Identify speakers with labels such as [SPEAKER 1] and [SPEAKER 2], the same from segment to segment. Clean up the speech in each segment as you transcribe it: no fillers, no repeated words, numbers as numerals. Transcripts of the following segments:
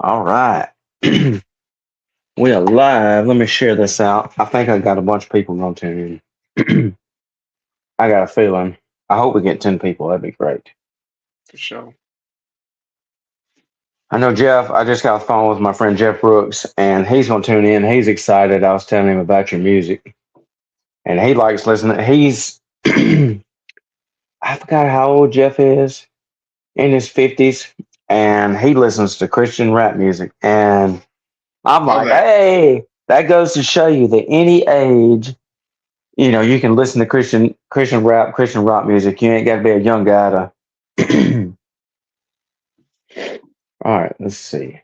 [SPEAKER 1] All right. We are live. Let me share this out. I think I got a bunch of people going to tune in. I got a feeling. I hope we get 10 people. That'd be great.
[SPEAKER 2] for sure.
[SPEAKER 1] I know Jeff. I just got off the phone with my friend Jeff Brooks, and he's going to tune in. He's excited. I was telling him about your music, and he likes listening. I forgot how old Jeff is, in his 50s, and he listens to Christian rap music. And I'm
[SPEAKER 2] Love
[SPEAKER 1] like,
[SPEAKER 2] that.
[SPEAKER 1] hey, that goes to show you that any age, you can listen to Christian rap, Christian rock music. You ain't got to be a young guy to. All right, let's see.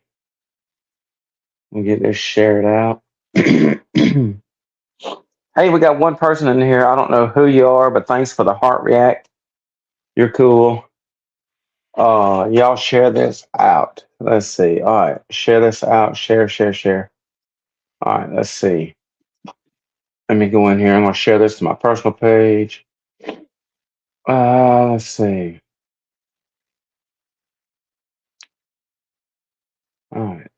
[SPEAKER 1] We'll get this shared out. Hey, we got one person in here. I don't know who you are, but thanks for the heart react. You're cool. Y'all share this out. Let's see. All right, share this out. Share, share, share. All right, let's see. Let me go in here. I'm gonna share this to my personal page. Let's see. All right.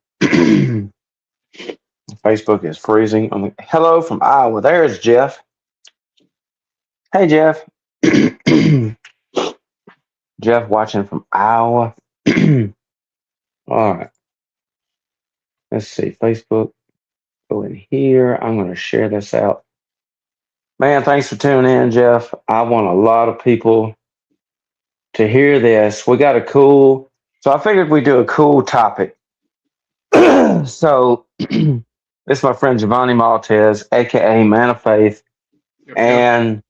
[SPEAKER 1] Facebook is freezing. Hello from Iowa. There's Jeff. Hey, Jeff. Jeff watching from Iowa. All right. Let's see. Facebook. Go in here. I'm going to share this out. Man, thanks for tuning in, Jeff. I want a lot of people to hear this. We got a cool. So I figured we'd do a cool topic. So this is my friend Jovanny Maltes, aka Man of Faith,
[SPEAKER 2] Yep, yep.
[SPEAKER 1] and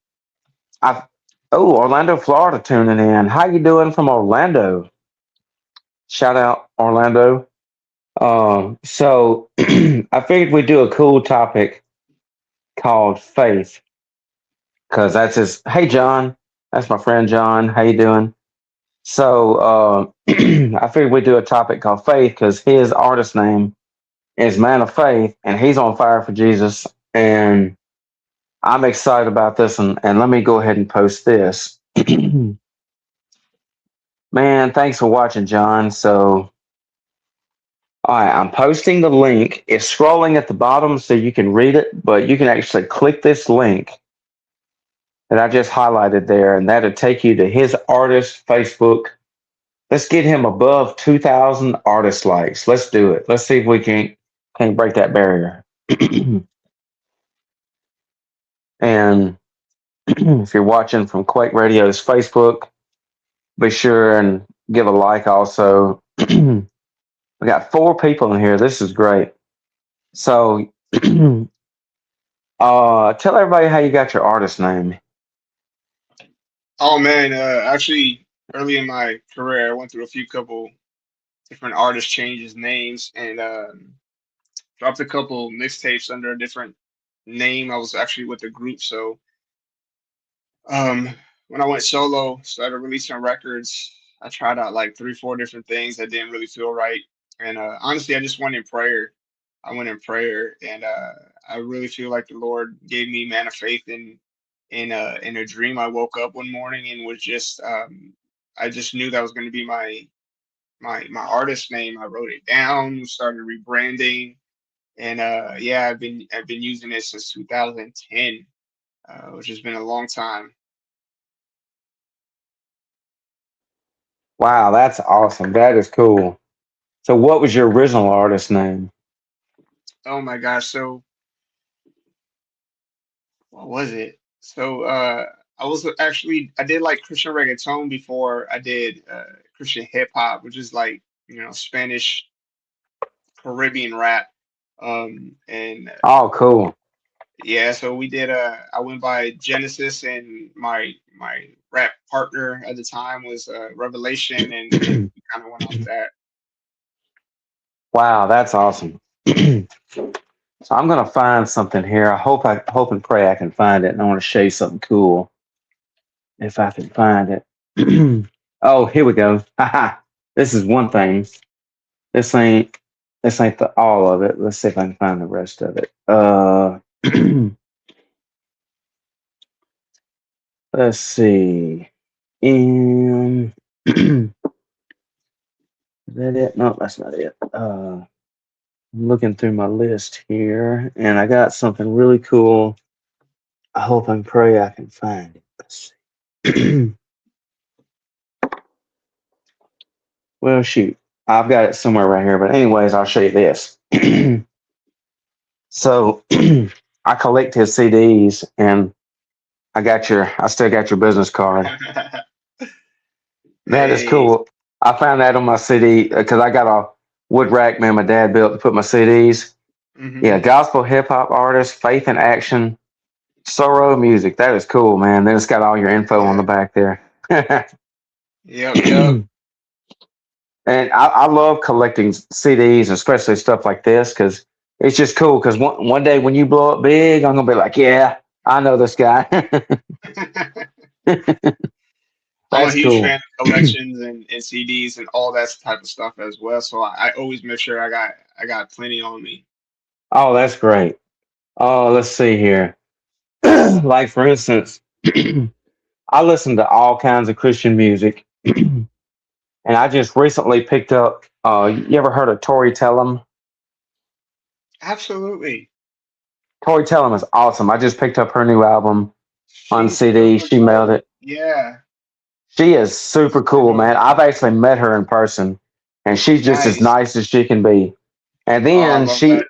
[SPEAKER 1] I. Oh, Orlando, Florida, tuning in. How you doing from Orlando? Shout out Orlando. So I figured we'd do a cool topic called faith, because that's his. Hey, John, that's my friend John. How you doing? So I figured we'd do a topic called faith because his artist name is Man of Faith, and he's on fire for Jesus. And I'm excited about this. And let me go ahead and post this. Man, thanks for watching, John. So, all right, I'm posting the link. It's scrolling at the bottom so you can read it, but you can actually click this link that I just highlighted there, and that'll take you to his artist Facebook. Let's get him above 2,000 artist likes. Let's do it. Let's see if we can break that barrier. And if you're watching from Quake Radio's Facebook, be sure and give a like also. We got 4 people in here. This is great. So tell everybody how you got your artist name.
[SPEAKER 2] Oh man, actually, early in my career, I went through a few couple different artist changes, names, and dropped a couple mixtapes under a different name. I was actually with a group, so um, when I went solo, started releasing records. I tried out like three, four different things that didn't really feel right, and honestly, I just went in prayer. I went in prayer, and I really feel like the Lord gave me man of faith in a dream. I woke up one morning and was just I just knew that was going to be my artist name. I wrote it down, started rebranding, and yeah, I've been using it since 2010, which has been a long time.
[SPEAKER 1] Wow, that's awesome. That is cool. So, what was your original artist name?
[SPEAKER 2] Oh my gosh, so what was it? So I was actually I did like Christian reggaeton before I did Christian hip hop, which is like Spanish Caribbean rap. And
[SPEAKER 1] Oh, cool.
[SPEAKER 2] yeah, so we did. I went by Genesis, and my rap partner at the time was Revelation, and we kind of went off that.
[SPEAKER 1] Wow, that's awesome. So I'm gonna find something here. I hope and pray I can find it, and I want to show you something cool if I can find it. Oh, here we go. Haha. This is one thing. This ain't this ain't all of it. Let's see if I can find the rest of it. Let's see. And that it? No, that's not it. I'm looking through my list here, and I got something really cool. I hope and pray I can find it. Let's see. Well, shoot, I've got it somewhere right here. But anyways, I'll show you this. So I collect his CDs, and I still got your business card. That is
[SPEAKER 2] Hey.
[SPEAKER 1] cool. I found that on my CD because I got a wood rack man my dad built to put my CDs.
[SPEAKER 2] Hmm.
[SPEAKER 1] Yeah, gospel hip hop artist, faith in action, sorrow music. That is cool, man. Then it's got all your info on
[SPEAKER 2] Yeah.
[SPEAKER 1] the back there.
[SPEAKER 2] Yep. Yep.
[SPEAKER 1] And I love collecting CDs, especially stuff like this, because it's just cool. Because one day when you blow up big, I'm gonna be like, yeah, I know this guy.
[SPEAKER 2] I'm a
[SPEAKER 1] That's
[SPEAKER 2] huge
[SPEAKER 1] cool.
[SPEAKER 2] fan of collections and CDs and all that type of stuff as well. So I always make sure I got plenty on me.
[SPEAKER 1] Oh, that's great. Oh, let's see here. Like for instance, I listen to all kinds of Christian music, and I just recently picked up. You ever heard of Tori Tellem?
[SPEAKER 2] Absolutely.
[SPEAKER 1] Tori Tellem is awesome. I just picked up her new album on
[SPEAKER 2] She's
[SPEAKER 1] CD.
[SPEAKER 2] super
[SPEAKER 1] She mailed
[SPEAKER 2] dope.
[SPEAKER 1] it.
[SPEAKER 2] Yeah.
[SPEAKER 1] She is super
[SPEAKER 2] Super
[SPEAKER 1] cool,
[SPEAKER 2] dope.
[SPEAKER 1] man. I've actually met her in person, and she's just as
[SPEAKER 2] Nice.
[SPEAKER 1] nice as she can be. And
[SPEAKER 2] Oh, I
[SPEAKER 1] then
[SPEAKER 2] love that.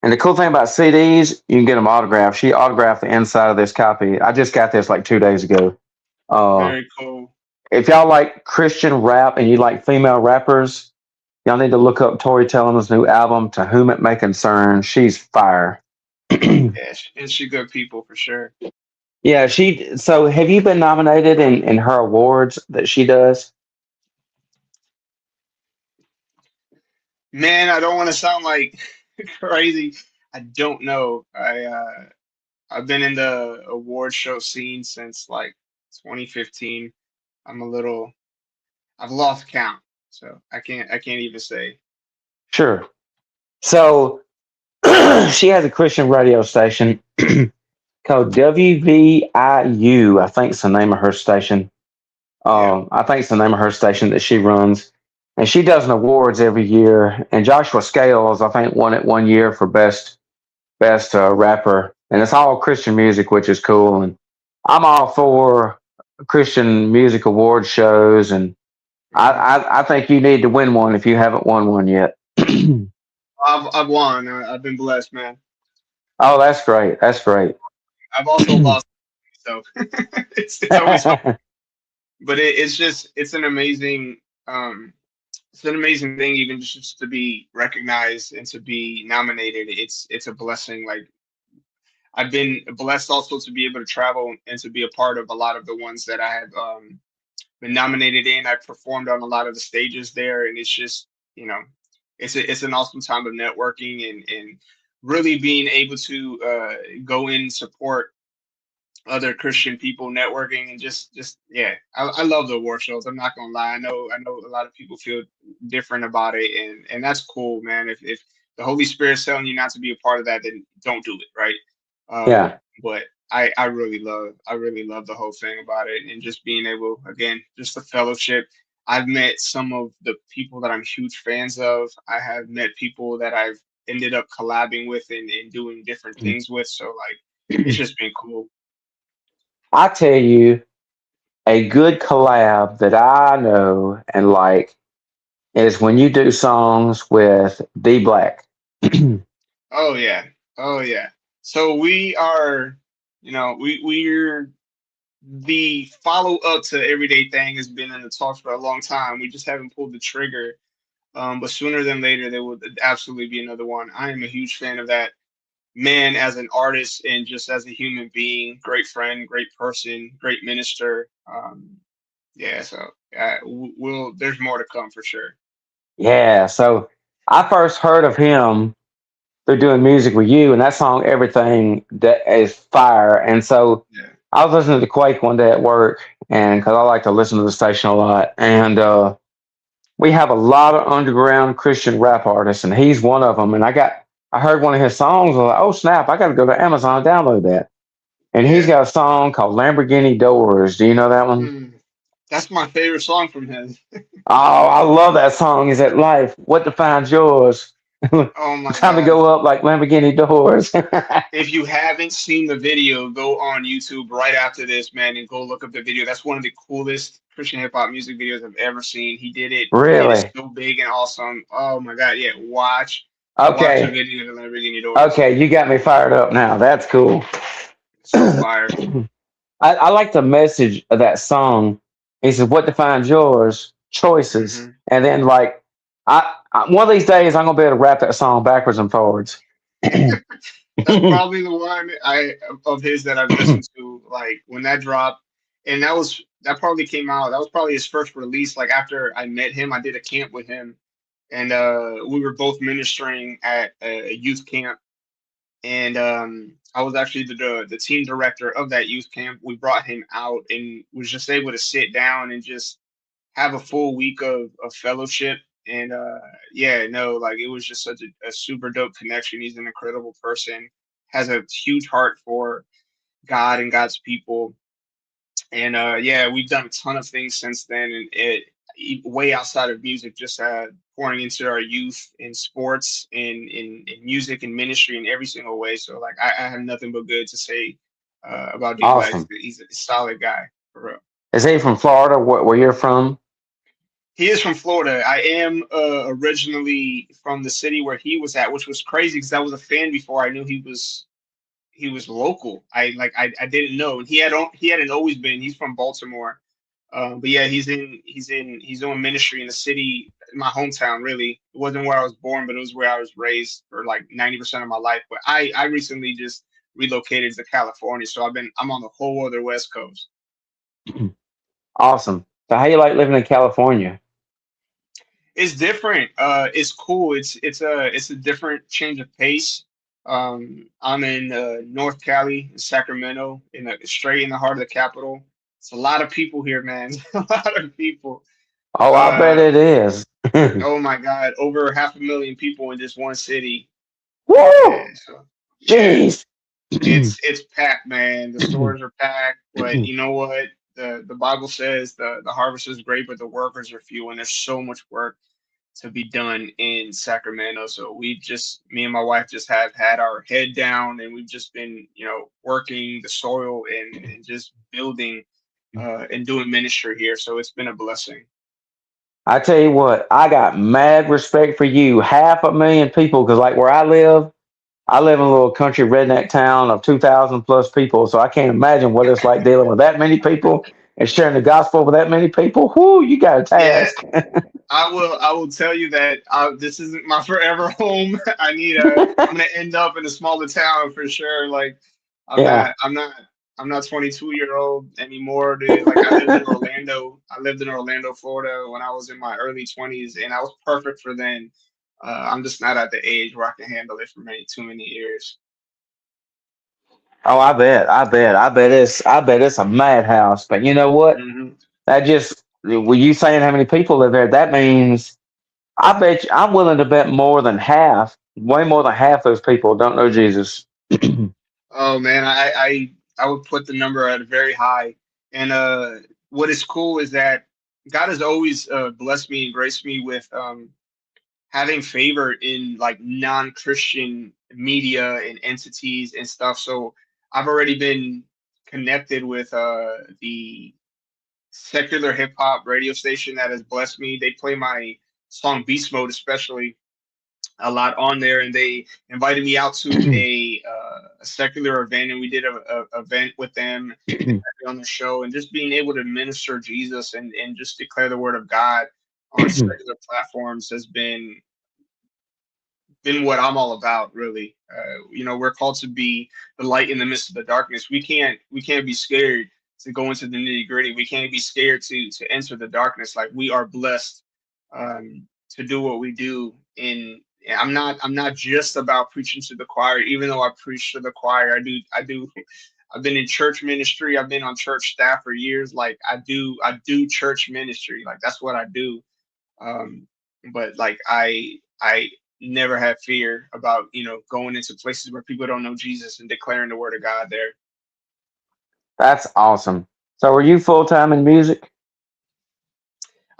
[SPEAKER 1] and the cool thing about CDs, you can get them autographed. She autographed the inside of this copy. I just got this like 2 days ago. Uh,
[SPEAKER 2] Very cool.
[SPEAKER 1] if y'all like Christian rap and you like female rappers, y'all need to look up Tori Tellem's new album, To Whom It May Concern. She's fire.
[SPEAKER 2] Yeah, and she good people for sure.
[SPEAKER 1] Yeah, so have you been nominated in her awards that she does?
[SPEAKER 2] Man, I don't want to sound like crazy. I don't know. I've been in the award show scene since like 2015. I'm a little I've lost count, so I can't even say.
[SPEAKER 1] Sure. So she has a Christian radio station called WVIU. I think it's the name of her station.
[SPEAKER 2] Yeah.
[SPEAKER 1] I think it's the name of her station that she runs. And she does an awards every year. And Joshua Scales, I think, won it one year for best rapper. And it's all Christian music, which is cool. And I'm all for Christian music award shows. And
[SPEAKER 2] Hmm.
[SPEAKER 1] I think you need to win one if you haven't won one yet.
[SPEAKER 2] I've won. I've been blessed, man.
[SPEAKER 1] Oh, that's great. That's great.
[SPEAKER 2] I've also lost, so it's always fun. But it's an amazing it's an amazing thing even just to be recognized and to be nominated. It's a blessing. Like I've been blessed also to be able to travel and to be a part of a lot of the ones that I have been nominated in. I've performed on a lot of the stages there, and it's just it's an awesome time of networking and really being able to go in and support other Christian people networking and just yeah, I love the award shows. I'm not gonna lie. I know a lot of people feel different about it, and that's cool, man. If the Holy Spirit's telling you not to be a part of that, then don't do it, right?
[SPEAKER 1] Yeah.
[SPEAKER 2] But I really love the whole thing about it and just being able again just the fellowship. I've met some of the people that I'm huge fans of. I have met people that I've ended up collabing with and doing different things with. So like it's just been cool.
[SPEAKER 1] I tell you, a good collab that I know and like is when you do songs with D Black.
[SPEAKER 2] Oh yeah. Oh yeah. So we are, we're the follow up to Everyday Thing has been in the talks for a long time. We just haven't pulled the trigger. But sooner than later there will absolutely be another one. I am a huge fan of that man as an artist and just as a human being. Great friend, great person, great minister. Yeah, so we'll there's more to come for sure.
[SPEAKER 1] Yeah. So I first heard of him through doing music with you, and that song, Everything, that is fire. And so
[SPEAKER 2] Yeah.
[SPEAKER 1] I was listening to Quake one day at work, and because I like to listen to the station a lot. And we have a lot of underground Christian rap artists, and he's one of them. And I heard one of his songs. I was like, oh snap! I got to go to Amazon and download that. And he's
[SPEAKER 2] Yeah.
[SPEAKER 1] got a song called Lamborghini Doors. Do you know that one?
[SPEAKER 2] Mm. That's my favorite song from him.
[SPEAKER 1] Oh, I love that song. Is that life? What defines yours?
[SPEAKER 2] Oh my
[SPEAKER 1] Time to
[SPEAKER 2] God.
[SPEAKER 1] go up like Lamborghini doors.
[SPEAKER 2] If you haven't seen the video, go on YouTube right after this, man, and go look up the video. That's one of the coolest Christian hip hop music videos I've ever seen. He did it
[SPEAKER 1] Really?
[SPEAKER 2] so big and awesome. Oh my God, yeah. Watch the
[SPEAKER 1] Okay.
[SPEAKER 2] video of the Lamborghini Doors.
[SPEAKER 1] Okay, you got me fired up now. That's cool.
[SPEAKER 2] So fire.
[SPEAKER 1] I like the message of that song. He says, "What defines yours? Choices."
[SPEAKER 2] Hmm.
[SPEAKER 1] And then, like, one of these days, I'm gonna be able to rap that song backwards and forwards.
[SPEAKER 2] That's probably the one I of his that I've listened to. Like when that dropped, and that probably came out. That was probably his first release. Like after I met him, I did a camp with him, and we were both ministering at a youth camp. And I was actually the team director of that youth camp. We brought him out and was just able to sit down and just have a full week of fellowship. And yeah, no, like it was just such a super dope connection. He's an incredible person, has a huge heart for God and God's people. And yeah, we've done a ton of things since then, and way outside of music, just pouring into our youth in sports, in music and ministry in every single way. So like, I have nothing but good to say about D Black.
[SPEAKER 1] Awesome.
[SPEAKER 2] He's a solid guy for real.
[SPEAKER 1] Is he from Florida, where you're from?
[SPEAKER 2] He is from Florida. I am originally from the city where he was at, which was crazy because I was a fan before I knew he was local. I didn't know, and he hadn't always been. He's from Baltimore, but yeah, he's doing ministry in the city, my hometown. Really, it wasn't where I was born, but it was where I was raised for like 90% of my life. But I recently just relocated to California, so I'm on the whole other West Coast.
[SPEAKER 1] Awesome. So, how you like living in California?
[SPEAKER 2] It's different. It's cool. It's a different change of pace. I'm in North Cali, in Sacramento, straight in the heart of the capital. It's a lot of people here, man. A lot of people.
[SPEAKER 1] Oh, I bet
[SPEAKER 2] Uh,
[SPEAKER 1] it is.
[SPEAKER 2] oh my God, over 500,000 people in just one city.
[SPEAKER 1] Woo!
[SPEAKER 2] And so, yeah,
[SPEAKER 1] Jeez.
[SPEAKER 2] it's packed, man. The stores are packed, but you know what? The Bible says the harvest is great, but the workers are few, and there's so much work to be done in Sacramento. So me and my wife just have had our head down, and we've just been, working the soil and just building and doing ministry here. So it's been a blessing.
[SPEAKER 1] I tell you what, I got mad respect for you. 500,000 people, because like where I live in a little country redneck town of 2,000 plus people. So I can't imagine what it's like dealing with that many people and sharing the gospel with that many people. Whoo, you got a
[SPEAKER 2] Yeah,
[SPEAKER 1] task.
[SPEAKER 2] I will tell you that this isn't my forever home. I'm gonna end up in a smaller town for sure. Like I'm
[SPEAKER 1] Yeah.
[SPEAKER 2] not I'm not I'm not 22-year-old anymore, dude. Like I lived in Orlando. I lived in Orlando, Florida when I was in my early 20s, and I was perfect for then. I'm just not at the age where I can handle it for too many years.
[SPEAKER 1] Oh, I bet it's a madhouse. But you know what?
[SPEAKER 2] Hmm.
[SPEAKER 1] That just, when you saying how many people live there, that means I'm willing to bet more than half, way more than half those people don't know Jesus.
[SPEAKER 2] Oh man, I would put the number at very high. And what is cool is that God has always blessed me and graced me with having favor in like non-Christian media and entities and stuff. So I've already been connected with the secular hip hop radio station that has blessed me. They play my song Beast Mode especially a lot on there, and they invited me out to a secular event, and we did a event with them. They had me on the show, and just being able to minister Jesus and just declare the word of God on secular platforms has been what I'm all about, really. We're called to be the light in the midst of the darkness. We can't be scared to go into the nitty gritty. We can't be scared to enter the darkness. Like we are blessed to do what we do. I'm not just about preaching to the choir, even though I preach to the choir. I do. I've been in church ministry. I've been on church staff for years. Like I do church ministry. Like that's what I do. um, but like I never have fear about going into places where people don't know Jesus and declaring the word of God there.
[SPEAKER 1] That's awesome. So, are you full time in music?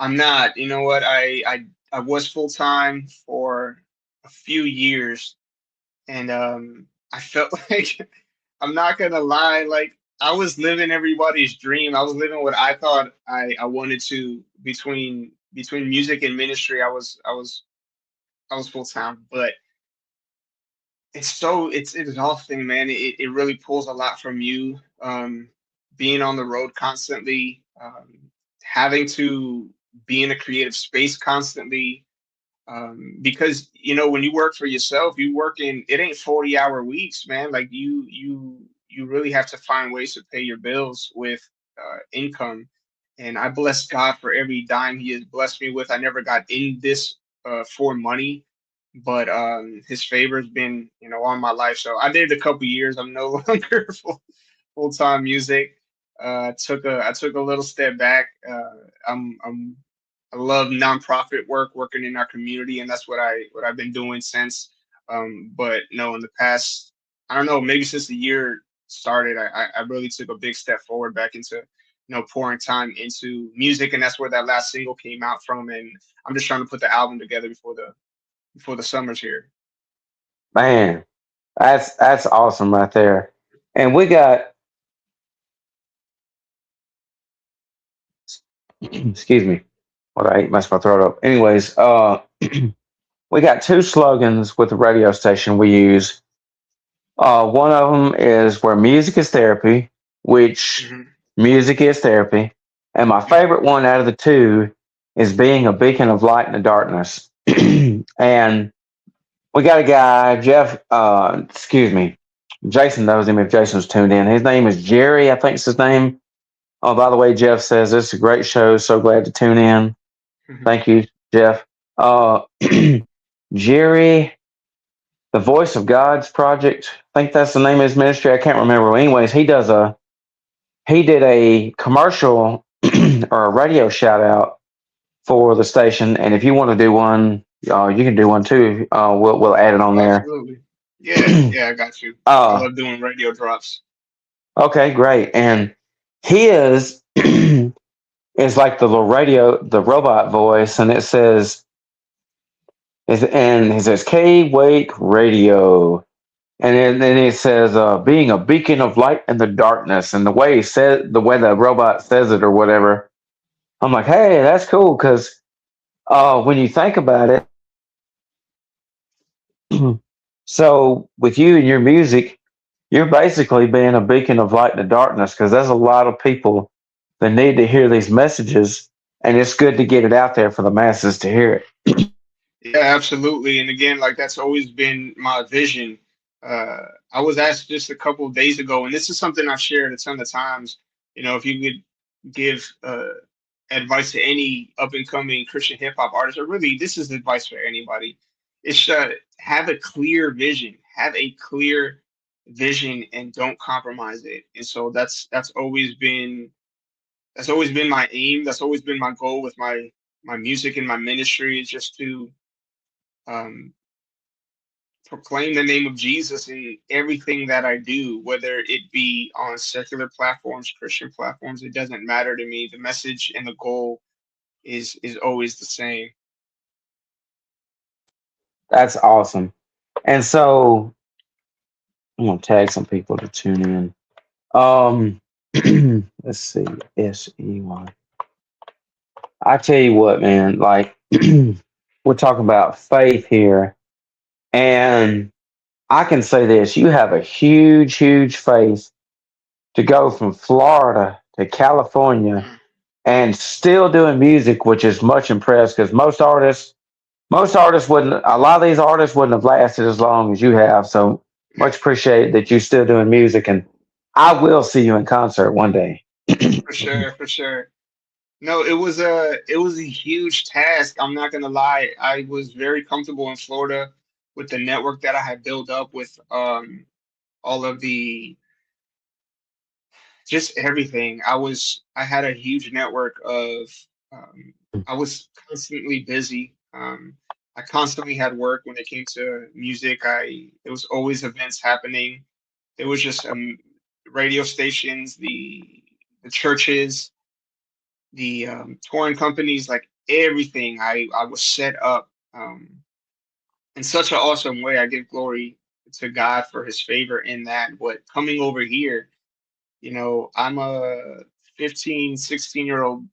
[SPEAKER 2] I'm not. You know what? I was full time for a few years, and I felt like I'm not gonna lie, like I was living everybody's dream. I was living what I thought I wanted to between music and ministry. I was full time, but it's exhausting, man. It really pulls a lot from you. Being on the road constantly, having to be in a creative space constantly, because when you work for yourself, you work in it ain't 40-hour weeks, man. Like you really have to find ways to pay your bills with income. And I bless God for every dime He has blessed me with. I never got in this for money, but His favor has been on my life. So I did it a couple years. I'm no longer full time music. I took a little step back. I love nonprofit work, working in our community, and that's what I've been doing since. But no, in the past, I don't know, maybe since the year started, I really took a big step forward back into pouring time into music, and that's where that last single came out from. And I'm just trying to put the album together before the summer's here.
[SPEAKER 1] Man, that's awesome right there. And we got excuse me, what I ate messed my throat up. Anyways, we got two slogans with the radio station we use. One of them is where music is therapy, which
[SPEAKER 2] Hmm.
[SPEAKER 1] music is therapy. And my favorite one out of the two is being a beacon of light in the darkness. And we got a guy, Jeff, excuse me, Jason knows him if Jason's tuned in. His name is Jerry, I think it's his name. Oh, by the way, Jeff says this is a great show. So glad to tune in.
[SPEAKER 2] Hmm.
[SPEAKER 1] Thank you, Jeff. Uh, Jerry, the Voice of God's Project. I think that's the name of his ministry. I can't remember. Anyways, he did a commercial or a radio shout out for the station. And if you want to do one, you can do one too. We'll add it on
[SPEAKER 2] Oh,
[SPEAKER 1] there.
[SPEAKER 2] absolutely. Yeah, yeah, I got you. I
[SPEAKER 1] uh,
[SPEAKER 2] love doing radio drops.
[SPEAKER 1] okay, great. And his is like the little radio, the robot voice, and it says K Wake Radio. And then it says, being a beacon of light in the darkness. And the way the robot says it or whatever, I'm like, hey, that's cool. Because when you think about it, so with you and your music, you're basically being a beacon of light in the darkness because there's a lot of people that need to hear these messages. And it's good to get it out there for the masses to hear it.
[SPEAKER 2] Yeah, absolutely. And again, like that's always been my vision. I was asked just a couple of days ago, and this is something I've shared a ton of times. If you could give advice to any up and coming Christian hip hop artist, or really, this is advice for anybody. It's have a clear vision, have a clear vision, and don't compromise it. And so that's always been my aim. That's always been my goal with my music and my ministry is just to um, proclaim the name of Jesus in everything that I do, whether it be on secular platforms, Christian platforms. It doesn't matter to me. The message and the goal is always the same.
[SPEAKER 1] That's awesome. And so I'm going to tag some people to tune in. Um, let's see. SEY. I tell you what, man, like we're talking about faith here. And I can say this you have a huge, huge faith to go from Florida to California
[SPEAKER 2] Mm.
[SPEAKER 1] and still doing music, which is much impressed because most artists wouldn't, a lot of these artists wouldn't have lasted as long as you have. So much appreciate that you're still doing music. And I will see you in concert one day.
[SPEAKER 2] For sure, for sure. No, it was a huge task. I'm not gonna lie. I was very comfortable in Florida with the network that I had built up with all of the just everything. I had a huge network of um, I was constantly busy. I constantly had work when it came to music. There was always events happening. There was just radio stations, the churches, the touring companies. Like everything. I was set up in such an awesome way. I give glory to God for His favor in that. But coming over here, I'm a 15, 16-year-old,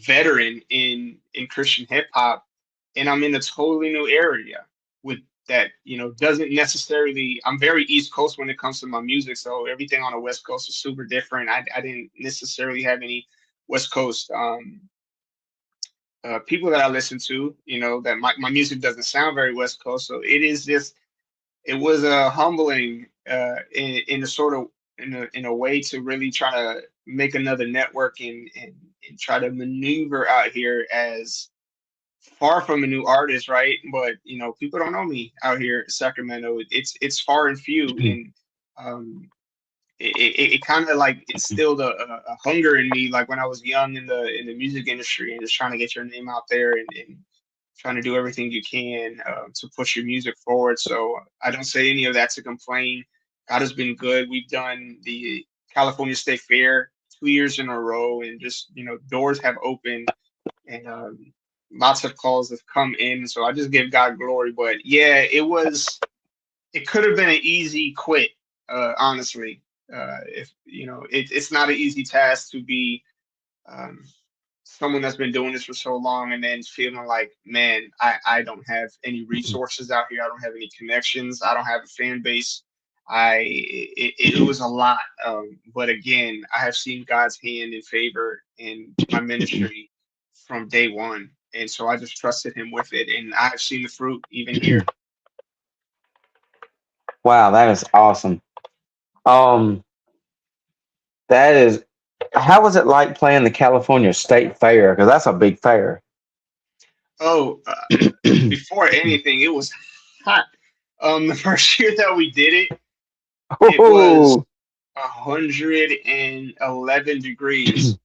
[SPEAKER 2] veteran in Christian hip hop, and I'm in a totally new area with that, doesn't necessarily. I'm very East Coast when it comes to my music, so everything on the West Coast is super different. I didn't necessarily have any West Coast people that I listen to, that my music doesn't sound very West Coast, so it was humbling in a sort of in a way to really try to make another network and try to maneuver out here as far from a new artist, right? But people don't know me out here in Sacramento. It's far and few, and um, it kind of like instilled a hunger in me, like when I was young in the music industry, and just trying to get your name out there and trying to do everything you can to push your music forward. So I don't say any of that to complain. God has been good. We've done the California State Fair 2 years in a row, and just doors have opened, and lots of calls have come in. So I just give God glory. But yeah, it could have been an easy quit, honestly. If it's not an easy task to be um, someone that's been doing this for so long and then feeling like, man, I don't have any resources out here. I don't have any connections. I don't have a fan base. It was a lot. But again, I have seen God's hand in favor in my ministry from day one. And so I just trusted him with it. And I've seen the fruit even here.
[SPEAKER 1] Wow, that is awesome. Um, that is. How was it like playing the California State Fair? Because that's a big fair.
[SPEAKER 2] Oh, before anything, it was hot. The first year that we did it, it was
[SPEAKER 1] Ooh,
[SPEAKER 2] 111 degrees.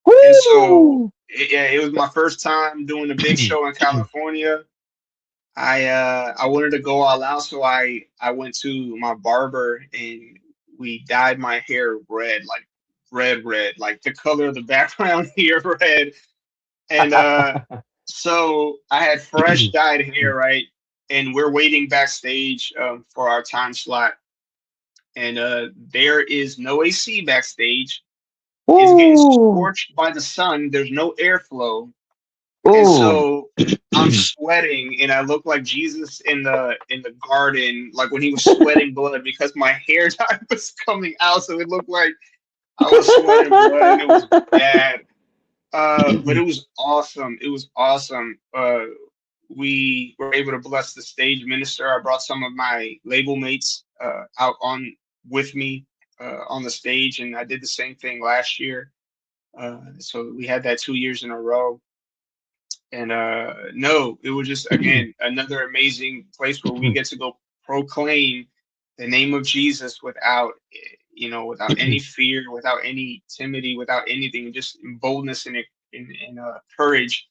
[SPEAKER 2] And so,
[SPEAKER 1] woo!
[SPEAKER 2] yeah, it was my first time doing a big show in California. I wanted to go all out, so I went to my barber and we dyed my hair red, like red, like the color of the background here, red. And so I had fresh dyed hair, right? And we're waiting backstage for our time slot, and there is no AC backstage. It's getting
[SPEAKER 1] Ooh,
[SPEAKER 2] scorched by the sun. There's no airflow, and
[SPEAKER 1] ooh.
[SPEAKER 2] so I'm sweating, and I look like Jesus in the garden, like when he was sweating blood because my hair dye was coming out, so it looked like I was sweating blood, and it was bad. But it was awesome. It was awesome. We were able to bless the stage minister. I brought some of my label mates out on with me on the stage, and I did the same thing last year. So we had that 2 years in a row. And no, it was just again another amazing place where we get to go proclaim the name of Jesus without, without any fear, without any timidity, without anything, just in boldness and courage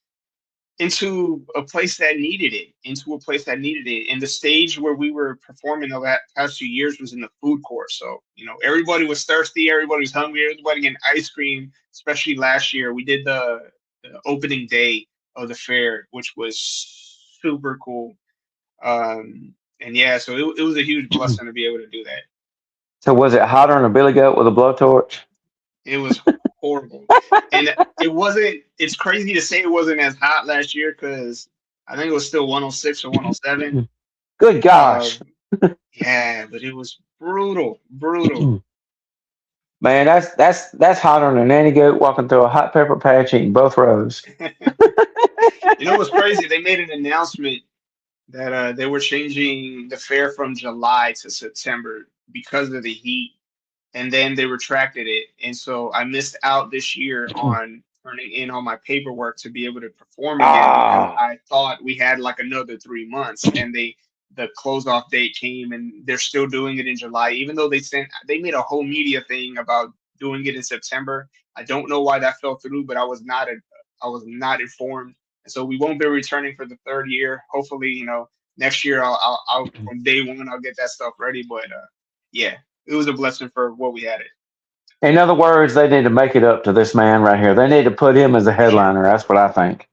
[SPEAKER 2] into a place that needed it, into a place that needed it. And the stage where we were performing the past 2 years was in the food court. So, everybody was thirsty, everybody was hungry, everybody getting ice cream, especially last year. We did the opening day of the fair, which was super cool. And yeah, so it was a huge blessing to be able to do that.
[SPEAKER 1] So was it hotter than a billy goat with a blowtorch?
[SPEAKER 2] It was horrible. And it's crazy to say it wasn't as hot last year because I think it was still 106 or 107.
[SPEAKER 1] Good
[SPEAKER 2] Uh,
[SPEAKER 1] gosh,
[SPEAKER 2] yeah, but it was brutal, brutal.
[SPEAKER 1] man, that's hotter than a nanny goat walking through a hot pepper patch eating both rows.
[SPEAKER 2] What's crazy? They made an announcement that they were changing the fair from July to September because of the heat, and then they retracted it. And so I missed out this year on turning in all my paperwork to be able to perform again because
[SPEAKER 1] Ah,
[SPEAKER 2] I thought we had like another 3 months, and the close off date came, and they're still doing it in July, even though they made a whole media thing about doing it in September. I don't know why that fell through, but I was not informed, and so we won't be returning for the third year. Hopefully, next year I'll from day one I'll get that stuff ready. But yeah, it was a blessing for what we had it
[SPEAKER 1] in other words, they need to make it up to this man right here. They need to put him as a
[SPEAKER 2] for sure.
[SPEAKER 1] headliner. That's what I think.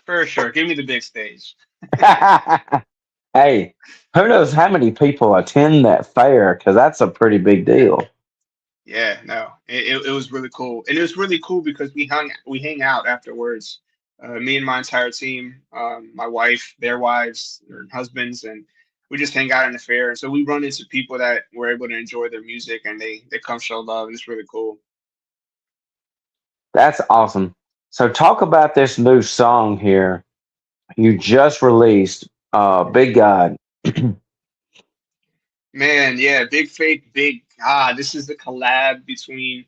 [SPEAKER 2] For sure. Give me the big stage.
[SPEAKER 1] Hey, who knows how many people attend that fair? Because that's a pretty big deal.
[SPEAKER 2] Yeah, no, it was really cool, and it was really cool because we hang out afterwards. Me and my entire team, my wife, their wives, their husbands, and we just hang out in the fair. And so we run into people that were able to enjoy their music, and they come show love, and it's really cool.
[SPEAKER 1] That's awesome. So talk about this new song here you just released, Big God.
[SPEAKER 2] Man, yeah, big faith, big God. This is the collab between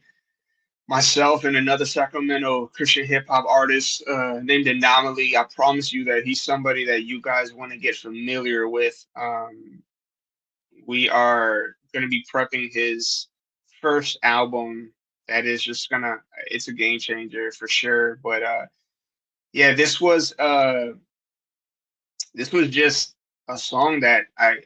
[SPEAKER 2] myself and another Sacramento Christian hip hop artist named Anomaly. I promise you that he's somebody that you guys want to get familiar with. We are going to be prepping his first album that is just gonna, it's a game changer for sure. But yeah, this was just a song that I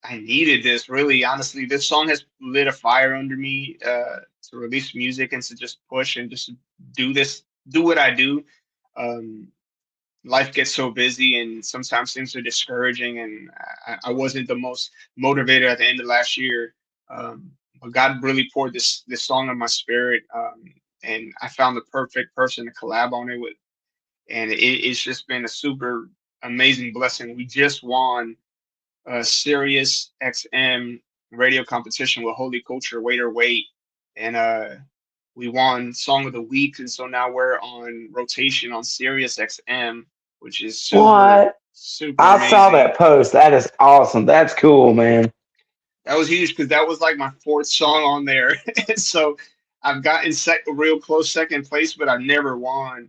[SPEAKER 2] I needed this really honestly. This song has lit a fire under me to release music and to just push and just do this, do what I do. Um, Life gets so busy and sometimes things are discouraging, and I wasn't the most motivated at the end of last year. But God really poured this song in my spirit, and I found the perfect person to collab on it with, and it's just been a super amazing blessing. We just won Sirius XM radio competition with Holy Culture Waiter Wait, and we won Song of the Week, and so now we're on rotation on Sirius XM, which is
[SPEAKER 1] What?
[SPEAKER 2] super
[SPEAKER 1] I saw
[SPEAKER 2] amazing.
[SPEAKER 1] that post. That is awesome. That's cool, man.
[SPEAKER 2] That was huge because that was like my fourth song on there, and so I've gotten real close second place, but I've never won.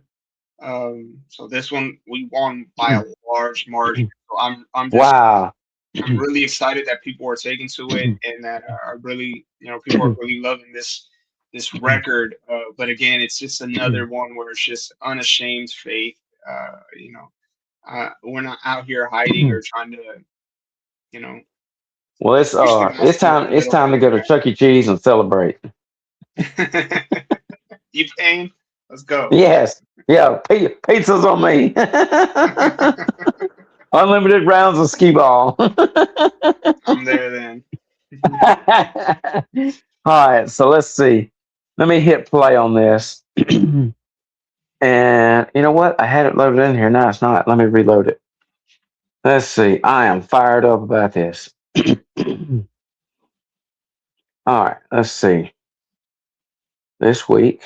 [SPEAKER 2] So this one we won by a large margin. So
[SPEAKER 1] Wow.
[SPEAKER 2] I'm really excited that people are taking to it and that are really, people are really loving this record. But again, it's just another one where it's just unashamed faith. We're not out here hiding or trying to, you know,
[SPEAKER 1] Well, it's
[SPEAKER 2] push the
[SPEAKER 1] it's
[SPEAKER 2] gospel in
[SPEAKER 1] time
[SPEAKER 2] the
[SPEAKER 1] it's
[SPEAKER 2] middle of
[SPEAKER 1] time to go to Chuck E. Cheese and celebrate.
[SPEAKER 2] anywhere. You paying? Let's go.
[SPEAKER 1] Yes. Yeah. Pizza's on me. Unlimited rounds of skee ball.
[SPEAKER 2] I'm there then.
[SPEAKER 1] All right. So let's see. Let me hit play on this. And you know what? I had it loaded in here. Now it's not. Let me reload it. Let's see. I am fired up about this. All right. Let's see. This week.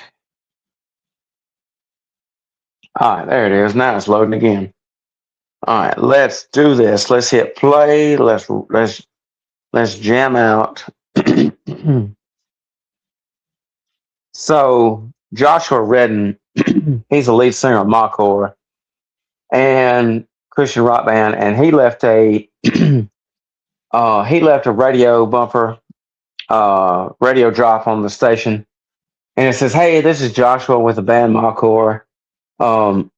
[SPEAKER 1] All right. There it is. Now it's loading again. All right. Let's do this. Let's hit play. Let's jam out. So Joshua Redden, he's the lead singer of Makor and Christian rock band, and he left a radio bumper, radio drop on the station, and it says, "Hey, this is Joshua with the band Makor. Um,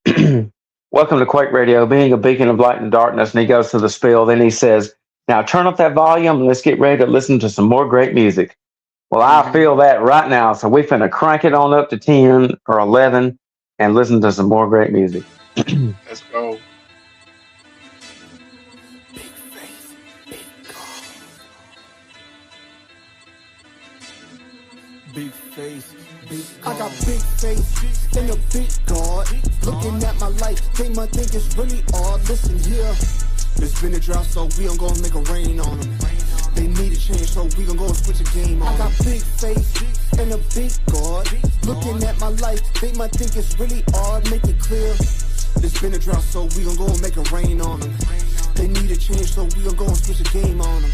[SPEAKER 1] welcome to Quake Radio, being a beacon of light and darkness." And he goes to the spiel. Then he says, "Now turn up that volume and let's get ready to listen to some more great music." Well, I
[SPEAKER 2] Hmm.
[SPEAKER 1] feel that right now, so we finna crank it on up to 10 or 11 and listen to some more great music.
[SPEAKER 2] Let's go.
[SPEAKER 3] Big face, I got big faith and a big God. Looking at my life, they might think it's really odd. Listen here, there's been a drought, so we don't go and make a rain on them. They need a change, so we gon' go and switch a game on. I got big faith and a big God. Looking at my life, they might think it's really odd. Make it clear, there's been a drought, so we gon' go and make a rain on them. They need a change, so we gon' go and switch a game on them.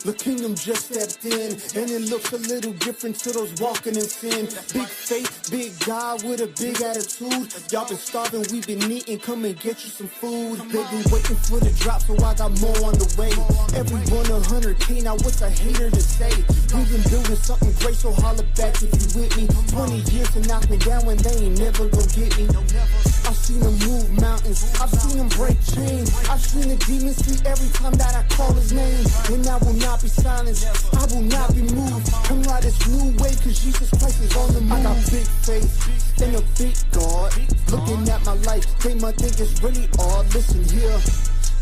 [SPEAKER 3] The kingdom just stepped in, and it looks a little different to those walking in sin. Big faith, big God with a big attitude. Y'all been starving, we been eating, come and get you some food. They been waiting for the drop, so I got more on the way. Everyone 100K, now what's a hater to say? We been building something great, so holler back if you with me. 20 years to knock me down when they ain't never gonna get me. I seen them move mountains. mountains. I've seen him break chains. I've seen the demons flee every time that I call his name. And I will not be silenced. I will not be moved. Come ride this new wave, cause Jesus Christ is on the move. I got big faith and a big God. Looking at my life, they might think it's really odd. Listen here,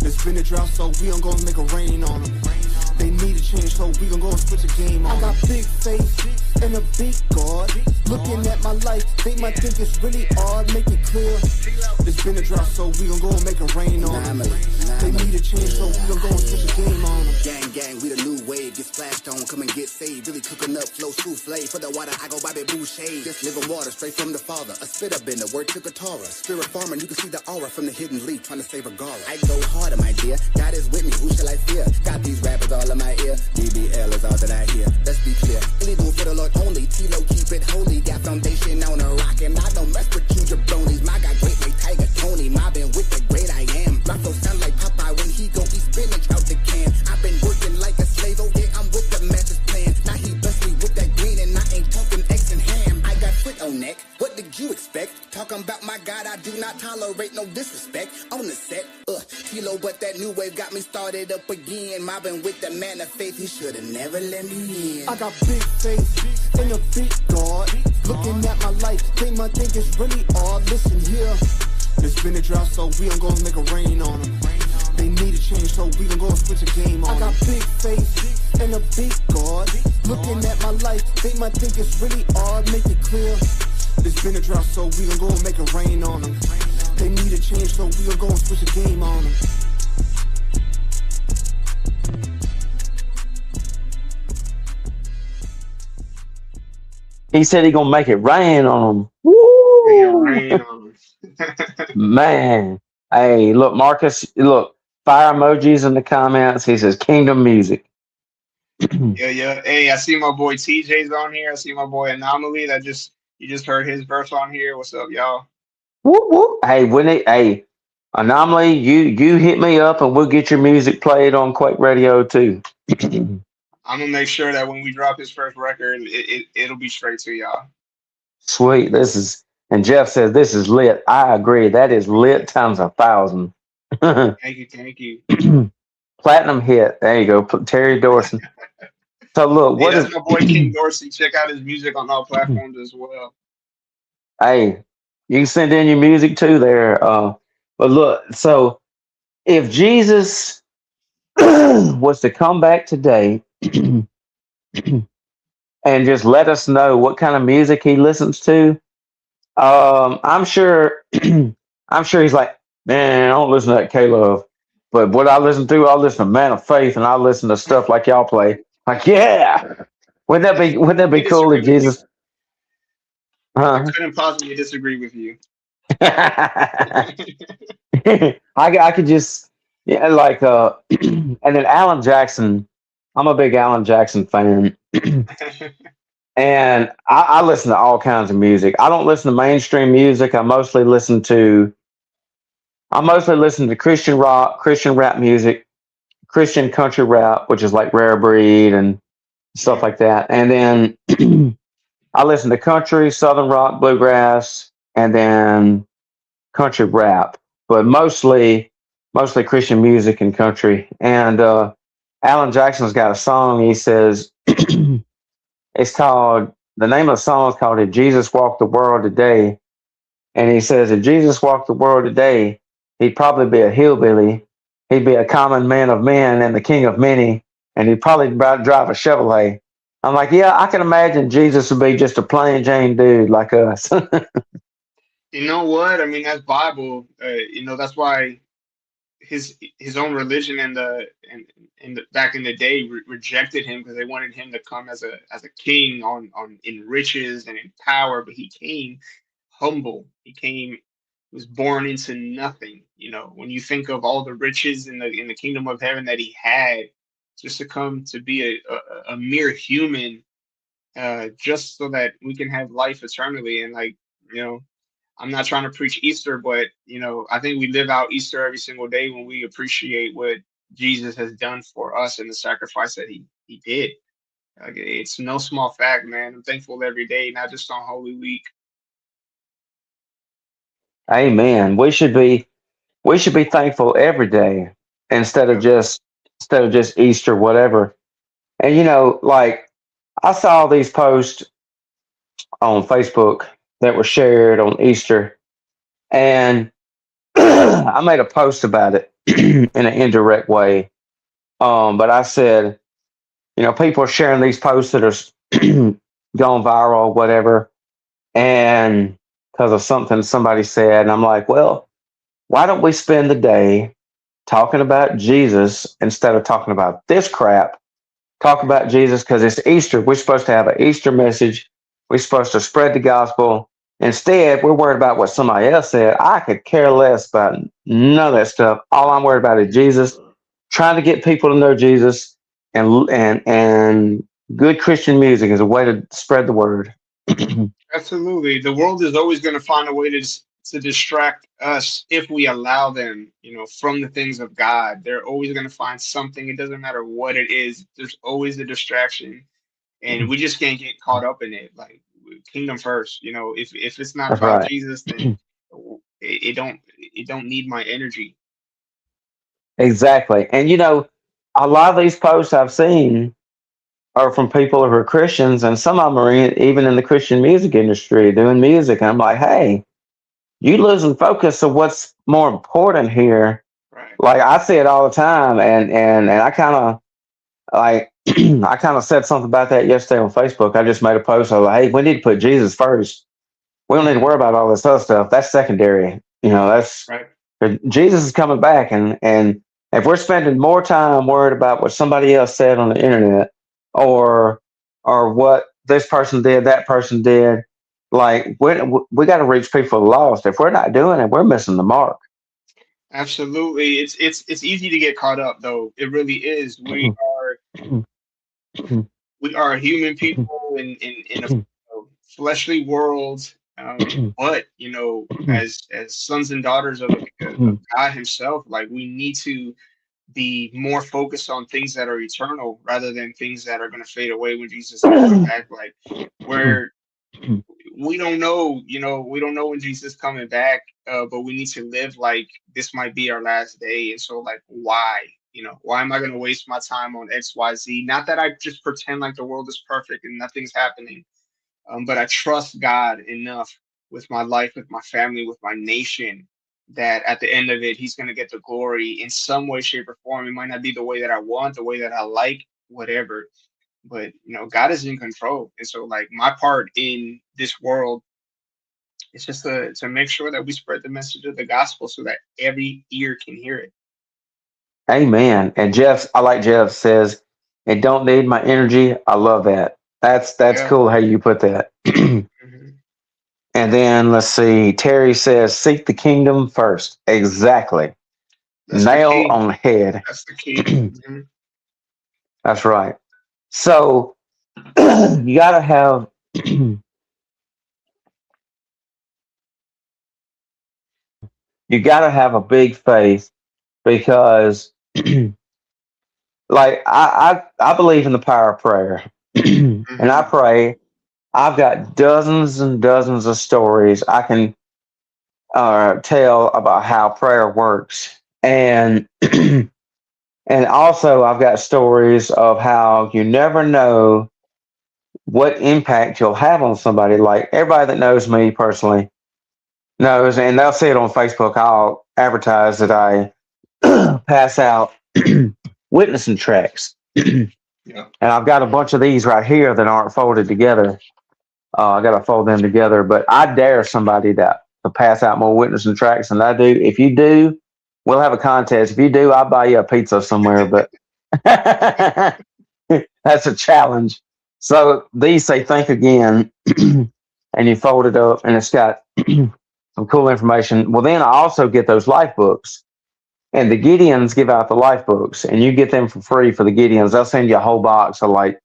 [SPEAKER 3] there's been a drought, so we don't gonna make a rain on them. They need a change, so we gon' go and switch the game on. I got big faith and a big God. Looking at my life, they might think it's really odd. Make it clear, there's been a drought, so we gon' go and make a rain on them. They need a change, so we gon' go and switch the game on them.
[SPEAKER 4] Gang, gang, we the new wave. Get splashed on, come and get saved. Really cooking up, flow souffle. For the water, I go Bobby Boucher. Just living water straight from the Father. A spit up in the word to Katara. Spirit farmer, you can see the aura from the hidden leaf. Trying to save a Gara. I go harder, my dear. God is with me, who shall I fear? Got these rappers all in my ear. DBL is all that I hear. Let's be clear. Illegal for the Lord only. T-Lo keep it holy. Got foundation on a rock. And I don't mess with you jabronis. My God great like Tiger Tony. Mobbing with the great I am. My flow sound like Popeye when he go eat spinach out the can. I've been working like a slave. Oh yeah, I'm with the master's plan. Now he blessed me with that green and I ain't talking eggs and ham. I got foot on neck. What did you expect? Talking about my God, I do not tolerate no disrespect. On the set, T-Lo, but that new wave got me started up again. Mobbing with the man of faith, he should've never let me in.
[SPEAKER 3] I got big faith and a big God. Looking at my life, they might think it's really odd. Listen here, there's been a drought, so we don't gonna make a rain on them. They need a change, so we gon' go and switch the game on. I got big faith and a big God. Looking at my life, they might think it's really odd. Make it clear, there's been a drought, so we gon' go and make it rain on them. They need a change, so we gon' go and switch the game on them.
[SPEAKER 1] He said he gonna make it rain on them.
[SPEAKER 2] Make it
[SPEAKER 1] Woo!
[SPEAKER 2] rain on them.
[SPEAKER 1] Man. Hey, look, Marcus, look, fire emojis in the comments. He says kingdom music.
[SPEAKER 2] Yeah, yeah. Hey, I see my boy TJ's on here. I see my boy Anomaly. You just heard his verse on here. What's up, y'all?
[SPEAKER 1] Whoop, whoop. Hey, hey, Anomaly, you hit me up and we'll get your music played on Quake Radio too.
[SPEAKER 2] I'm gonna make sure that when we drop his first record, it'll be straight to y'all.
[SPEAKER 1] Sweet. And Jeff says this is lit. I agree. That is lit times 1,000.
[SPEAKER 2] Thank you.
[SPEAKER 1] Platinum hit. There you go. Terry Dorson. So look,
[SPEAKER 2] Hey,
[SPEAKER 1] what
[SPEAKER 2] that's
[SPEAKER 1] is
[SPEAKER 2] my boy King Dorsey. Check out his music on all platforms as well.
[SPEAKER 1] hey, you can send in your music too there. But look, so if Jesus was to come back today and just let us know what kind of music he listens to, I'm sure I'm sure he's like, man, I don't listen to that K Love. But what I listen to, I listen to Man of Faith and I listen to stuff like y'all play. Like, yeah. Wouldn't that
[SPEAKER 2] I
[SPEAKER 1] be cool
[SPEAKER 2] disagree
[SPEAKER 1] if
[SPEAKER 2] with you.
[SPEAKER 1] Jesus
[SPEAKER 2] I
[SPEAKER 1] huh?
[SPEAKER 2] couldn't possibly disagree with you.
[SPEAKER 1] I could just yeah, like and then Alan Jackson. I'm a big Alan Jackson fan, and I listen to all kinds of music. I don't listen to mainstream music. I mostly listen to Christian rock, Christian rap music, Christian country rap, which is like Rare Breed and stuff
[SPEAKER 2] Mm.
[SPEAKER 1] like that. And then I listen to country, southern rock, bluegrass, and then country rap, but mostly Christian music and country. And Alan Jackson's got a song. He says it's called the name of the song is called "If Jesus Walked the World Today," and he says if Jesus walked the world today, he'd probably be a hillbilly. He'd be a common man of men and the king of many, and he'd probably drive a Chevrolet. I'm like, yeah, I can imagine Jesus would be just a plain Jane dude like us.
[SPEAKER 2] You know what? I mean, that's Bible. That's why his own religion and back in the day rejected him because they wanted him to come as a king on in riches and in power, but he came humble. He was born into nothing. When you think of all the riches in the kingdom of heaven that he had, just to come to be a mere human, just so that we can have life eternally. And like, you know, I'm not trying to preach Easter, but I think we live out Easter every single day when we appreciate what Jesus has done for us and the sacrifice that he did. Like, it's no small fact, man. I'm thankful every day, not just on Holy Week.
[SPEAKER 1] Amen. We should be. we should be thankful every day instead of
[SPEAKER 2] Yep.
[SPEAKER 1] just Easter, whatever. And like I saw these posts on Facebook that were shared on Easter, and I made a post about it in an indirect way. But I said, people are sharing these posts that are gone viral, whatever, and because of something somebody said, and I'm like, well, why don't we spend the day talking about Jesus instead of talking about this crap? Talk about Jesus because it's Easter. We're supposed to have an Easter message. We're supposed to spread the gospel. Instead, we're worried about what somebody else said. I could care less about none of that stuff. All I'm worried about is Jesus, trying to get people to know Jesus, and good Christian music is a way to spread the word.
[SPEAKER 2] Absolutely. The world is always going to find a way to distract us if we allow them, from the things of God. They're always going to find something. It doesn't matter what it is. There's always a distraction, and we just can't get caught up in it. Like kingdom first. If it's not
[SPEAKER 1] That's
[SPEAKER 2] about
[SPEAKER 1] right.
[SPEAKER 2] Jesus, then it don't need my energy.
[SPEAKER 1] Exactly. And a lot of these posts I've seen are from people who are Christians, and some of them are even in the Christian music industry doing music. And I'm like, hey, you losing focus of what's more important here.
[SPEAKER 2] Right.
[SPEAKER 1] Like I say it all the time, and I kind of like I kind of said something about that yesterday on Facebook. I just made a post. I was like, hey, we need to put Jesus first. We don't need to
[SPEAKER 2] Hmm.
[SPEAKER 1] worry about all this other stuff. That's secondary. That's
[SPEAKER 2] Right.
[SPEAKER 1] Jesus is coming back, and if we're spending more time worried about what somebody else said on the internet, or what this person did, that person did, like we got to reach people lost. If we're not doing it, we're missing the mark.
[SPEAKER 2] Absolutely. It's easy to get caught up, though. It really is. We are human people in a fleshly world, but as sons and daughters of God Himself, like we need to be more focused on things that are eternal rather than things that are going to fade away when Jesus comes back. Like where we don't know when Jesus is coming back, but we need to live like this might be our last day. And so, like, why am I going to waste my time on XYZ? Not that I just pretend like the world is perfect and nothing's happening, but I trust God enough with my life, with my family, with my nation, that at the end of it, He's going to get the glory in some way, shape, or form. It might not be the way that I want, the way that I like, whatever, but God is in control. And so, like, my part in this world is just to make sure that we spread the message of the gospel so that every ear can hear it.
[SPEAKER 1] Amen. And I like Jeff says, it don't need my energy. I love that. That's
[SPEAKER 2] Yeah.
[SPEAKER 1] cool how you put that.
[SPEAKER 2] Hmm.
[SPEAKER 1] And then let's see. Terry says, seek the kingdom first. Exactly.
[SPEAKER 2] That's the
[SPEAKER 1] Nail
[SPEAKER 2] key.
[SPEAKER 1] on the head.
[SPEAKER 2] That's the key. Hmm.
[SPEAKER 1] That's right. So you gotta have you gotta have a big faith because like I believe in the power of prayer. And I
[SPEAKER 2] Hmm.
[SPEAKER 1] pray. I've got dozens and dozens of stories I can tell about how prayer works. And and also I've got stories of how you never know what impact you'll have on somebody. Like everybody that knows me personally knows, and they'll see it on Facebook. I'll advertise that I pass out witnessing tracks. And
[SPEAKER 2] Yeah.
[SPEAKER 1] I've got a bunch of these right here that aren't folded together. I got to fold them together, but I dare somebody to pass out more witnessing tracks than I do. If you do, we'll have a contest. If you do, I'll buy you a pizza somewhere, but that's a challenge. So these say think again, and you fold it up, and it's got some cool information. Well, then I also get those life books, and the Gideons give out the life books, and you get them for free for the Gideons. They'll send you a whole box of like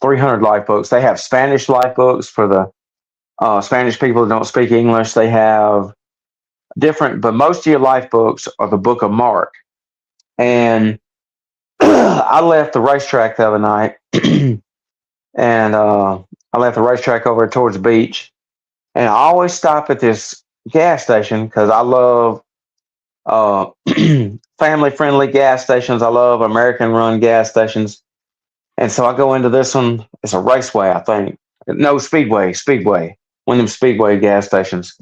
[SPEAKER 1] 300 life books. They have Spanish life books for the Spanish people that don't speak English. They have different, but most of your life books are the Book of Mark. And I left the racetrack the other night, and I left the racetrack over towards the beach, and I always stop at this gas station because I love uh, family friendly gas stations. I love American run gas stations. And so I go into this one. It's a raceway, I think. No, Speedway. One of them Speedway gas stations.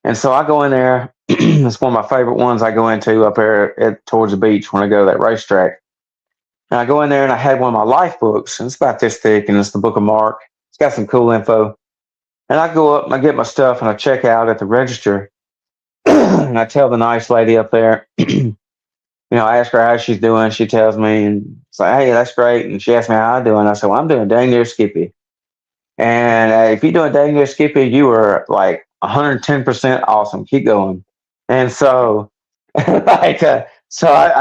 [SPEAKER 1] And so I go in there. It's one of my favorite ones I go into up there towards the beach when I go to that racetrack. And I go in there and I had one of my life books. And it's about this thick, and it's the Book of Mark. It's got some cool info. And I go up and I get my stuff and I check out at the register. And I tell the nice lady up there, I ask her how she's doing. She tells me and say, hey, that's great. And she asks me how I'm doing. I said, well, I'm doing dang near Skippy. And if you're doing dang near Skippy, you are like 110% awesome. Keep going. And so, I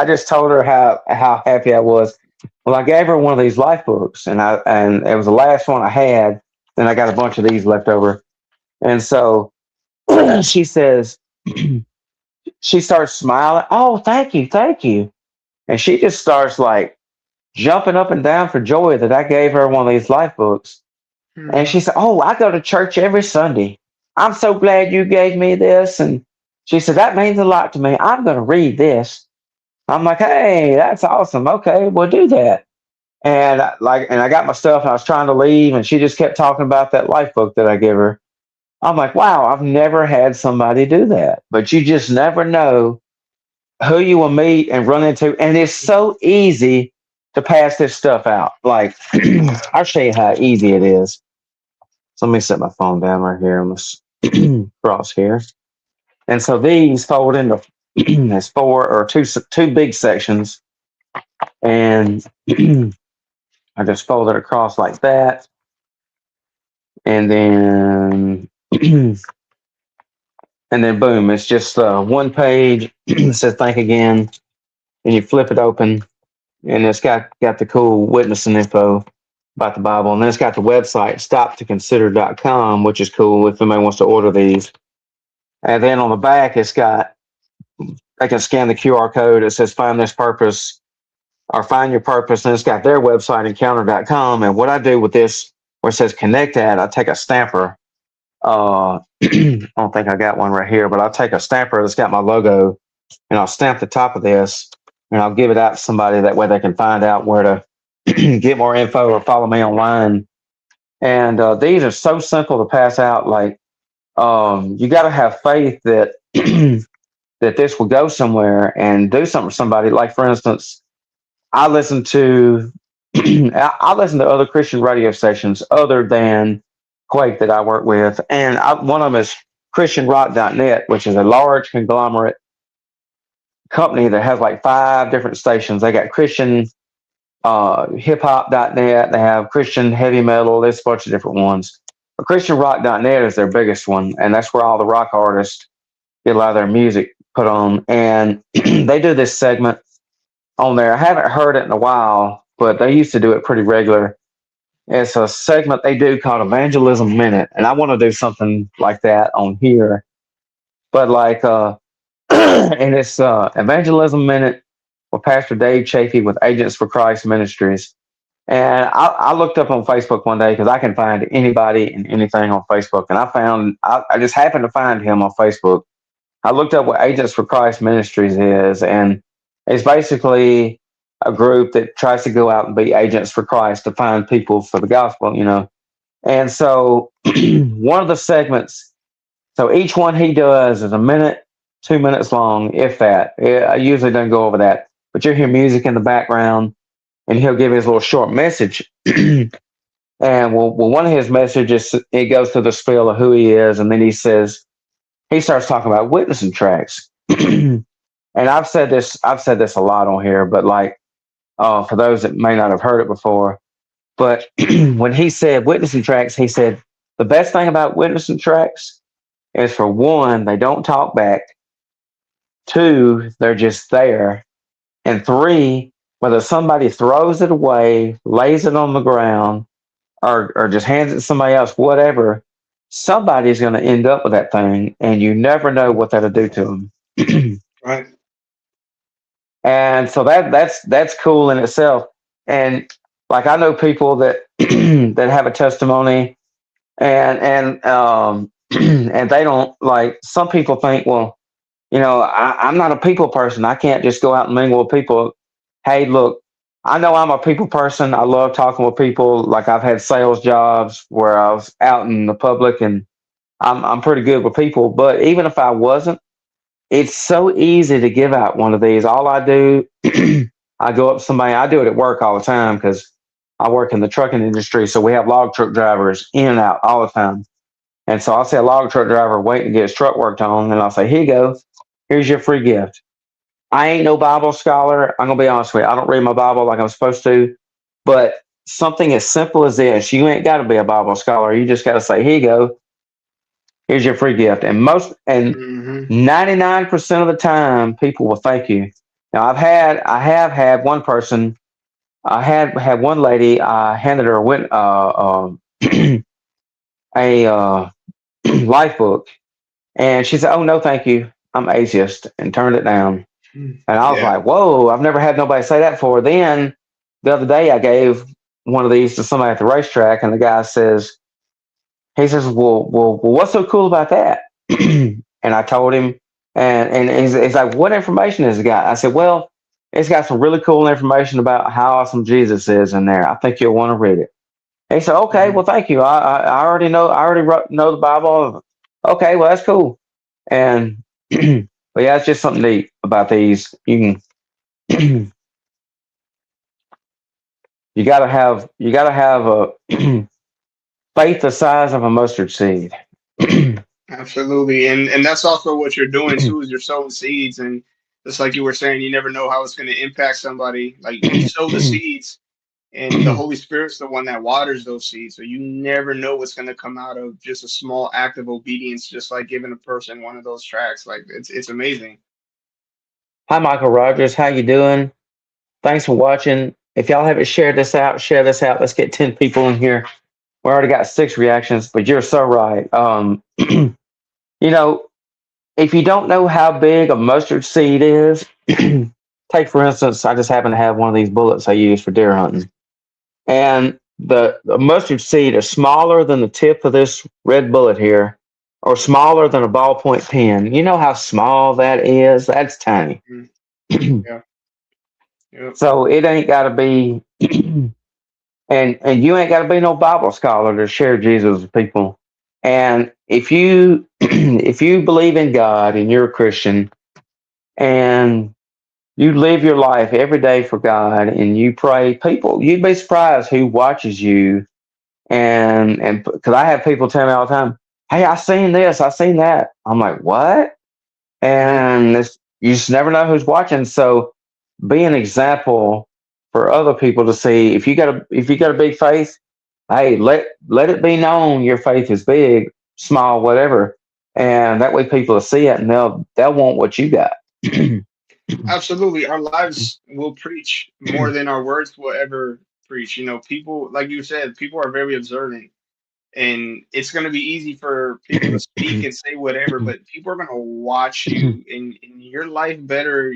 [SPEAKER 1] just told her how happy I was. Well, I gave her one of these life books, and it was the last one I had. Then I got a bunch of these left over, and so she says, she starts smiling. Oh, thank you, and she just starts like jumping up and down for joy that I gave her one of these life books. And
[SPEAKER 2] Hmm.
[SPEAKER 1] she said, oh, I go to church every Sunday. I'm so glad you gave me this. And she said, that means a lot to me. I'm going to read this. I'm like, hey, that's awesome. Okay, we'll do that. And I got my stuff and I was trying to leave. And she just kept talking about that life book that I gave her. I'm like, wow, I've never had somebody do that. But you just never know who you will meet and run into. And it's so easy to pass this stuff out. Like, I'll show you how easy it is. So let me set my phone down right here on this cross here. And so these fold into as four or two big sections, and I just fold it across like that, and then boom, it's just one page. It says thank again, and you flip it open, and it's got the cool witnessing info about the Bible, and then it's got the website stoptoconsider.com, which is cool if somebody wants to order these. And then on the back, it's got, they can scan the QR code. It says find this purpose or find your purpose. And it's got their website, encounter.com. And what I do with this, where it says connect at, I take a stamper. I don't think I got one right here, but I'll take a stamper that's got my logo and I'll stamp the top of this and I'll give it out to somebody. That way they can find out where to get more info or follow me online. And these are so simple to pass out. Like, you got to have faith that that this will go somewhere and do something for somebody. Like, for instance, I listen to I listen to other Christian radio stations other than Quake that I work with, and one of them is ChristianRock.net, which is a large conglomerate company that has like 5 different stations. They got Christian hiphop.net, they have Christian heavy metal, there's a bunch of different ones. But ChristianRock.net is their biggest one, and that's where all the rock artists get a lot of their music put on. And they do this segment on there. I haven't heard it in a while, but they used to do it pretty regular. It's a segment they do called Evangelism Minute, and I want to do something like that on here. But like, and it's Evangelism Minute with Pastor Dave Chafee with Agents for Christ Ministries. And I looked up on Facebook one day because I can find anybody and anything on Facebook, and I just happened to find him on Facebook. I looked up what Agents for Christ Ministries is, and it's basically a group that tries to go out and be agents for Christ to find people for the gospel. And so one of the segments, so each one he does is a minute, 2 minutes long, if that. I usually don't go over that, but you'll hear music in the background, and he'll give his little short message. And one of his messages, it goes through the spiel of who he is, and then he starts talking about witnessing tracks. And I've said this a lot on here, but like, for those that may not have heard it before, but when he said witnessing tracks, he said the best thing about witnessing tracks is, for one, they don't talk back. 2, they're just there. And 3, whether somebody throws it away, lays it on the ground, or just hands it to somebody else, whatever, somebody's going to end up with that thing, and you never know what that'll do to them.
[SPEAKER 2] Right.
[SPEAKER 1] And so that's cool in itself. And like, I know people that that have a testimony, and and they don't, like, some people think, well, I'm not a people person. I can't just go out and mingle with people. Hey, look, I know I'm a people person. I love talking with people. Like I've had sales jobs where I was out in the public, and I'm pretty good with people. But even if I wasn't, it's so easy to give out one of these. All I do, I go up to somebody. I do it at work all the time because I work in the trucking industry. So we have log truck drivers in and out all the time. And so I'll see a log truck driver waiting to get his truck worked on, and I'll say, "Here you go. Here's your free gift." I ain't no Bible scholar. I'm gonna be honest with you. I don't read my Bible like I'm supposed to. But something as simple as this, you ain't got to be a Bible scholar. You just got to say, "Here you go. Here's your free gift." And
[SPEAKER 2] Hmm.
[SPEAKER 1] 99% of the time, people will thank you. Now, I have had one person. I had one lady. I handed her a life book, and she said, "Oh no, thank you. I'm atheist," and turned it down. And I was
[SPEAKER 2] Yeah.
[SPEAKER 1] like, "Whoa, I've never had nobody say that before." Then the other day, I gave one of these to somebody at the racetrack, and the guy says, he says, well, what's so cool about that?" And I told him, and he's like, "What information has it got?" I said, "Well, it's got some really cool information about how awesome Jesus is in there. I think you'll want to read it." He said, "Okay,
[SPEAKER 2] Hmm.
[SPEAKER 1] well, thank you. I already know. I already know the Bible." Okay, well, that's cool. And but yeah, it's just something neat about these. You gotta have a faith the size of a mustard seed.
[SPEAKER 2] Absolutely, and that's also what you're doing too. Is you're sowing seeds, and just like you were saying, you never know how it's going to impact somebody. Like you sow the seeds, and the Holy Spirit's the one that waters those seeds. So you never know what's going to come out of just a small act of obedience, just like giving a person one of those tracks. Like it's amazing.
[SPEAKER 1] Hi, Michael Rogers. How you doing? Thanks for watching. If y'all haven't shared this out, share this out. Let's get 10 people in here. We already got 6 reactions, but you're so right. Know, if you don't know how big a mustard seed is, take for instance, I just happen to have one of these bullets I use for deer hunting, and the mustard seed is smaller than the tip of this red bullet here, or smaller than a ballpoint pen. You know how small that is? That's tiny.
[SPEAKER 2] Mm, yeah. Yep.
[SPEAKER 1] So it ain't got to be, and you ain't got to be no Bible scholar to share Jesus with people. And if you if you believe in God and you're a Christian and you live your life every day for God and you pray, people, you'd be surprised who watches you. And because I have people tell me all the time, "Hey, I seen this, I seen that." I'm like, "What?"
[SPEAKER 2] Hmm.
[SPEAKER 1] And you just never know who's watching. So be an example for other people to see. If you got a big faith, hey, let it be known your faith is big, small, whatever, and that way people will see it and they'll want what you got.
[SPEAKER 2] Absolutely. Our lives will preach more than our words will ever preach. You know, people, like you said, people are very observant, and it's going to be easy for people to speak and say whatever, but people are going to watch you, and your life better,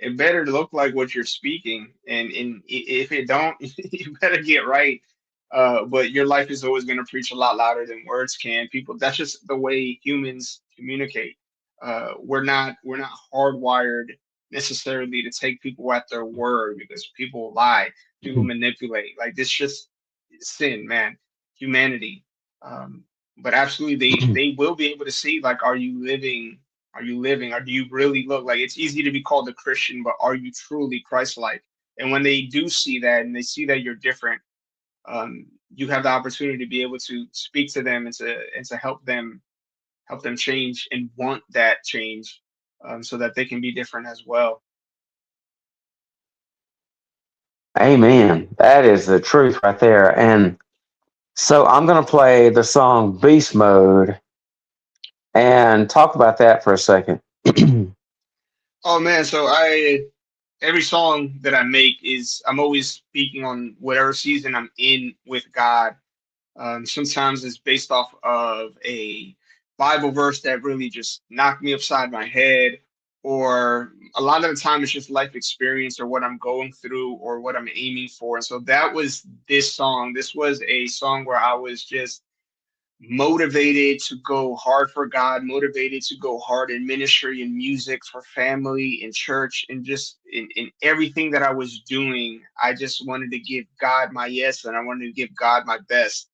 [SPEAKER 2] it better look like what you're speaking. And if it don't, you better get right. But your life is always going to preach a lot louder than words can. People, that's just the way humans communicate. We're not hardwired necessarily to take people at their word, because people lie, people manipulate. Like this just sin, man, humanity. Um, but absolutely, they will be able to see, like, are you living? Are you living? Or do you really look like? It's easy to be called a Christian, but are you truly Christ-like? And when they do see that, and they see that you're different, you have the opportunity to be able to speak to them, and to help them change and want that change, so that they can be different as well.
[SPEAKER 1] Amen. That is the truth right there. And so I'm going to play the song Beast Mode and talk about that for a second.
[SPEAKER 2] Oh man, so I every song that I make is I'm always speaking on whatever season I'm in with God. Sometimes it's based off of a Bible verse that really just knocked me upside my head, or a lot of the time it's just life experience or what I'm going through or what I'm aiming for. And so that was this song. This was a song where I was just motivated to go hard for God, motivated to go hard in ministry and music for family and church and just in everything that I was doing. I just wanted to give God my yes and I wanted to give God my best.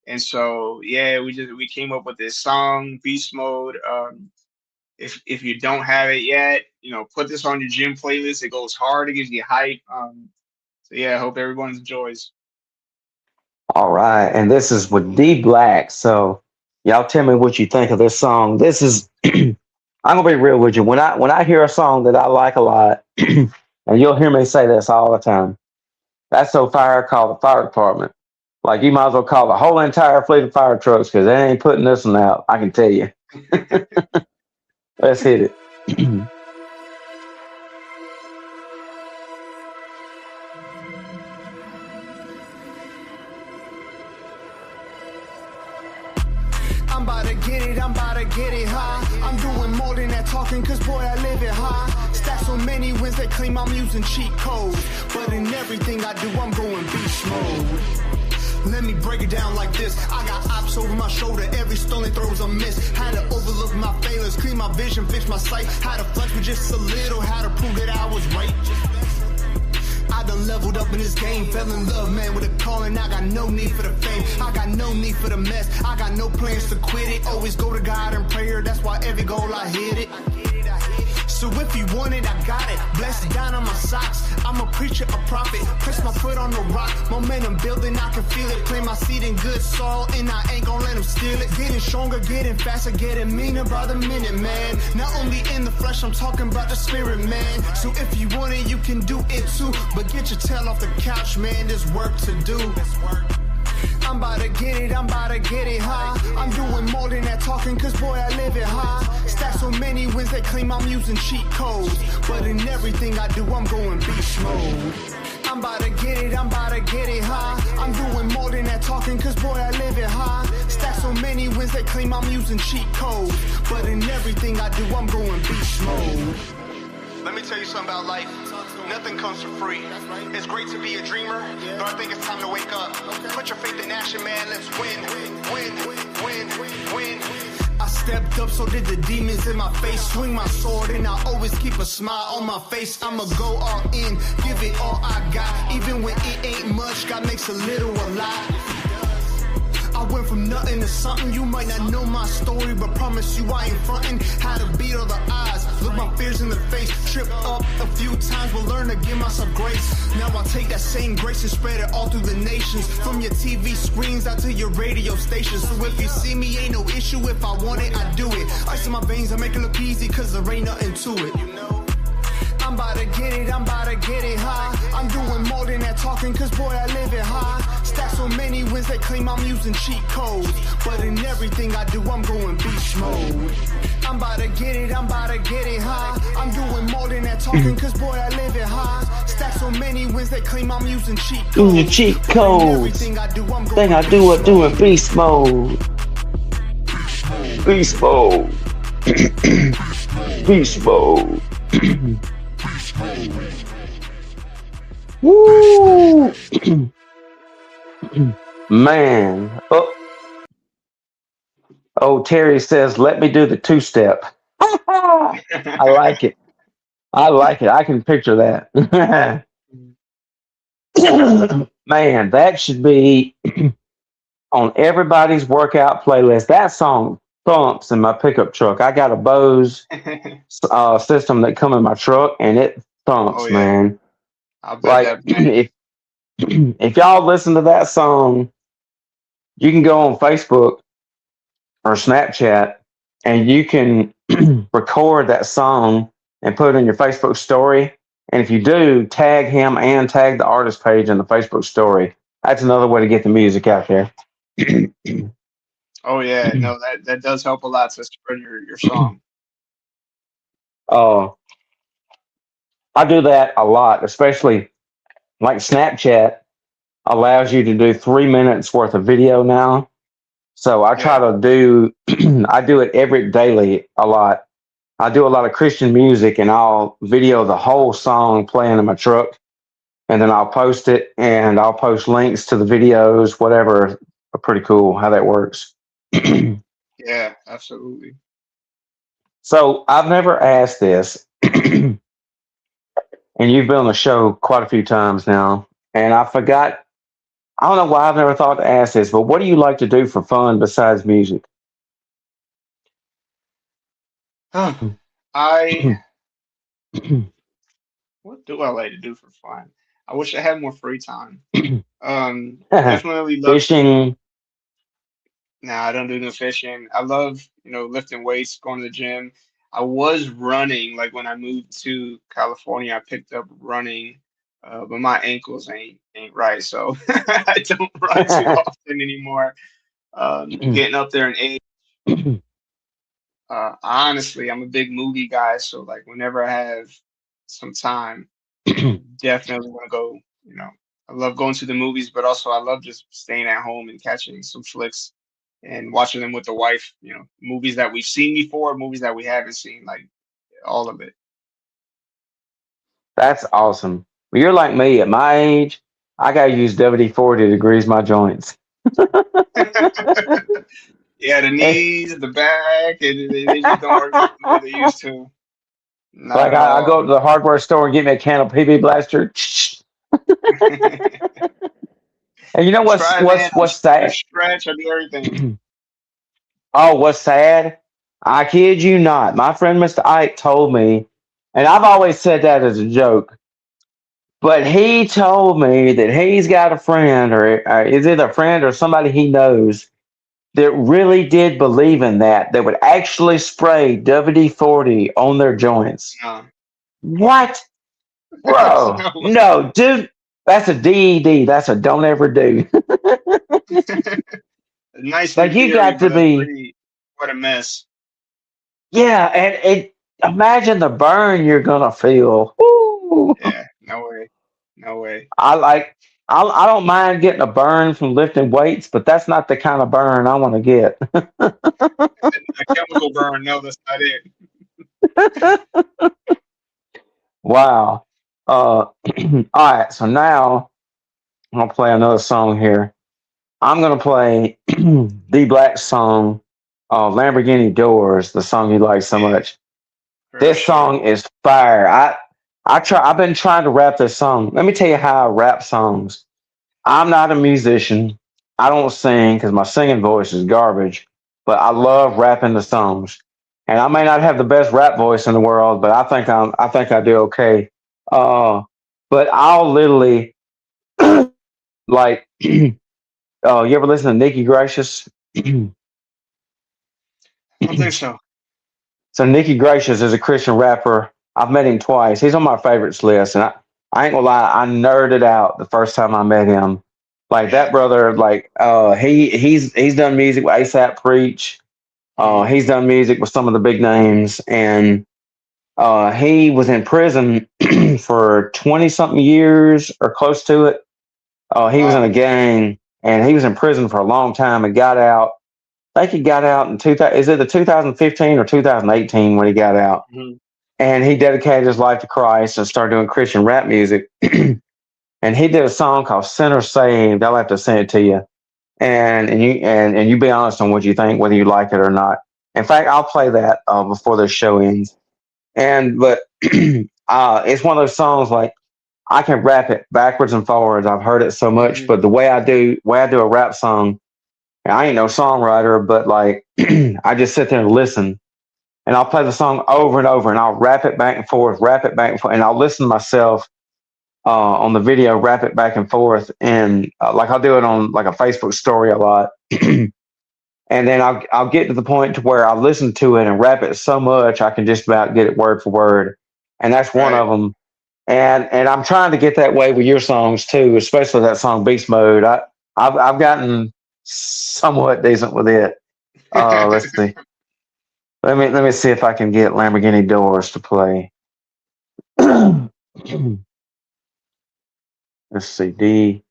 [SPEAKER 2] And so yeah, we came up with this song, Beast Mode. If you don't have it yet, put this on your gym playlist. It goes hard, it gives you hype. So yeah, I hope everyone enjoys.
[SPEAKER 1] All right, and this is with D Black. So y'all tell me what you think of this song. This is I'm gonna be real with you. When I hear a song that I like a lot, and you'll hear me say this all the time, that's so fire call the fire department. Like you might as well call the whole entire fleet of fire trucks because they ain't putting this one out. I can tell you. Let's hit it.
[SPEAKER 3] I'm about to get it, I'm about to get it high. I'm doing more than that talking, cause boy, I live it high. Stack so many wins, they claim I'm using cheat codes. But in everything I do, I'm going beast mode. Let me break it down like this. I got ops over my shoulder, every stone they throw is a miss. Had to overlook my failures, clean my vision, fix my sight. Had to flex with just a little, had to prove that I was right. I done leveled up in this game, fell in love, man, with a calling. I got no need for the fame, I got no need for the mess. I got no plans to quit it, always go to God in prayer. That's why every goal I hit it. So if you want it, I got it. Blessed down on my socks. I'm a preacher, a prophet. Press my foot on the rock. Momentum building, I can feel it. Plant my seed in good soil, and I ain't gonna let them steal it. Getting stronger, getting faster, getting meaner by the minute, man. Not only in the flesh, I'm talking about the spirit, man. So if you want it, you can do it too. But get your tail off the couch, man. There's work to do. I'm about to get it, I'm about to get it high. I'm doing more than that talking, cause boy, I live it high. Stack so many wins, they claim I'm using cheat codes. But in everything I do, I'm going beast mode. I'm about to get it, I'm about to get it high. I'm doing more than that talking, cause boy, I live it high. Stack so many wins, they claim I'm using cheat codes. But in everything I do, I'm going beast mode. Let me tell you something about life. Nothing comes for free. It's great to be a dreamer, but I think it's time to wake up. Put your faith in action, man. Let's win, win. I stepped up, so did the demons in my face. Swing my sword, and I always keep a smile on my face. I'ma go all in, give it all I got. Even when it ain't much, God makes a little a lot. I went from nothing to something. You might not know my story, but promise you I ain't frontin'. How to beat all the odds, look my fears in the face. Tripped up a few times, but learn to give myself grace. Now I take that same grace and spread it all through the nations. From your TV screens out to your radio stations. So if you see me, ain't no issue. If I want it, I do it. Ice in my veins, I make it look easy, cause there ain't nothing to it. I'm about to get it, I'm about to get it high. I'm doing more than that talking, cause boy, I live it high. Stack so many wins, they claim I'm using cheat codes. But in everything I do, I'm going beast mode. I'm about to get it, I'm about to get it high. I'm doing more than that talking, cause boy, I live it high. Stack so many wins, they claim I'm using cheat codes.
[SPEAKER 1] Using cheat codes.
[SPEAKER 3] Everything I do, I'm
[SPEAKER 1] Thing
[SPEAKER 3] going
[SPEAKER 1] I do in beast mode. Beast mode. Beast mode. Woo! Man. Oh, Terry says, let me do the two-step. I like it. I like it. I can picture that. Man, that should be on everybody's workout playlist. That song thumps in my pickup truck. I got a Bose system that come in my truck, and it thumps,
[SPEAKER 2] Oh, yeah.
[SPEAKER 1] man.
[SPEAKER 2] I bet
[SPEAKER 1] Like
[SPEAKER 2] that.
[SPEAKER 1] if y'all listen to that song, you can go on Facebook or Snapchat, and you can record that song and put it on your Facebook story. And if you do, tag him and tag the artist page in the Facebook story. That's another way to get the music out there.
[SPEAKER 2] Oh yeah, no, that does help a lot to spread your song.
[SPEAKER 1] Uh, I do that a lot, especially like Snapchat allows you to do 3 minutes worth of video now. So I try
[SPEAKER 2] Yeah.
[SPEAKER 1] to do, I do it every daily a lot. I do a lot of Christian music and I'll video the whole song playing in my truck and then I'll post it and I'll post links to the videos, whatever. Pretty cool how that works.
[SPEAKER 2] Yeah, absolutely.
[SPEAKER 1] So I've never asked this, and you've been on the show quite a few times now, and I forgot. I don't know why I've never thought to ask this, but what do you like to do for fun besides music?
[SPEAKER 2] Huh. I What do I like to do for fun? I wish I had more free time. Definitely love to.
[SPEAKER 1] Fishing.
[SPEAKER 2] Nah, I don't do no fishing. I love, lifting weights, going to the gym. I was running, like when I moved to California, I picked up running, but my ankles ain't right, so I don't run too often anymore. Getting up there in age. Honestly, I'm a big movie guy, so like whenever I have some time, definitely want to go. I love going to the movies, but also I love just staying at home and catching some flicks and watching them with the wife. Movies that we've seen before, movies that we haven't seen, like all of
[SPEAKER 1] That's awesome. Well, you're like me at my age. I gotta use WD-40 to grease my joints.
[SPEAKER 2] it. Yeah, the
[SPEAKER 1] Eh,
[SPEAKER 2] knees, the back, and they just don't work the way they used to. Not
[SPEAKER 1] like
[SPEAKER 2] at
[SPEAKER 1] I go
[SPEAKER 2] all.
[SPEAKER 1] to the hardware store and get me a can of PB Blaster. And you know
[SPEAKER 2] I try, man.
[SPEAKER 1] what's
[SPEAKER 2] I
[SPEAKER 1] sad?
[SPEAKER 2] stretch. I do everything.
[SPEAKER 1] Oh, what's sad? I kid you not. My friend Mr. Ike told me, and I've always said that as a joke, but he told me that he's got a friend, or is it a friend or somebody he knows that really did believe in that would actually spray WD 40 on their joints.
[SPEAKER 2] No,
[SPEAKER 1] What?
[SPEAKER 2] there's
[SPEAKER 1] Bro,
[SPEAKER 2] no
[SPEAKER 1] no, dude. That's a DED. That's a don't ever do.
[SPEAKER 2] way. Nice in
[SPEAKER 1] Like, you
[SPEAKER 2] theory,
[SPEAKER 1] got
[SPEAKER 2] but
[SPEAKER 1] to
[SPEAKER 2] that's
[SPEAKER 1] be,
[SPEAKER 2] pretty. What a mess.
[SPEAKER 1] yeah, and imagine the burn you're going to feel. Woo.
[SPEAKER 2] Yeah, no way. No way.
[SPEAKER 1] I like, I don't mind getting a burn from lifting weights, but that's not the kind of burn I want to get.
[SPEAKER 2] A chemical burn, no, that's not it.
[SPEAKER 1] Wow. All right, so now I'm going to play another song here. I'm gonna play the Black song, Lamborghini Doors, the song you like so
[SPEAKER 2] Yeah,
[SPEAKER 1] much.
[SPEAKER 2] for
[SPEAKER 1] This
[SPEAKER 2] sure.
[SPEAKER 1] song is fire. I've been trying to rap this song. Let me tell you how I rap songs. I'm not a musician. I don't sing because my singing voice is garbage. But I love rapping the songs. And I may not have the best rap voice in the world, but I think I do okay. Uh, but I'll literally like you ever listen to Nikki Gracious?
[SPEAKER 2] I don't think so.
[SPEAKER 1] So Nikki Gracious is a Christian rapper. I've met him twice. He's on my favorites list, and I ain't gonna lie, I nerded out the first time I met him. Like that brother, like he's done music with ASAP Preach.
[SPEAKER 2] Hmm.
[SPEAKER 1] He's done music with some of the big names, and he was in prison for 20 something years or close to it. He was in a
[SPEAKER 2] Wow.
[SPEAKER 1] gang, and he was in prison for a long time and got out. I think he got out in 2000. Is it the 2015 or 2018 when he got out?
[SPEAKER 2] Hmm.
[SPEAKER 1] And he dedicated his life to Christ and started doing Christian rap music. And he did a song called "Sinner Saved." I'll have to send it to you, and you be honest on what you think, whether you like it or not. In fact, I'll play that before the show ends. And but it's one of those songs like I can rap it backwards and forwards. I've heard it so much,
[SPEAKER 2] Hmm.
[SPEAKER 1] but the way I do a rap song, I ain't no songwriter, but like I just sit there and listen, and I'll play the song over and over, and I'll rap it back and forth, rap it back and forth, and I'll listen to myself on the video, rap it back and forth, and like I'll do it on like a Facebook story a lot, and then I'll get to the point to where I listen to it and rap it so much I can just about get it word for word, and that's one
[SPEAKER 2] Right.
[SPEAKER 1] of them. And I'm trying to get that way with your songs too, especially that song Beast Mode. I've gotten somewhat decent with it. Let's see. Let me see if I can get Lamborghini Doors to play. Let's see. D.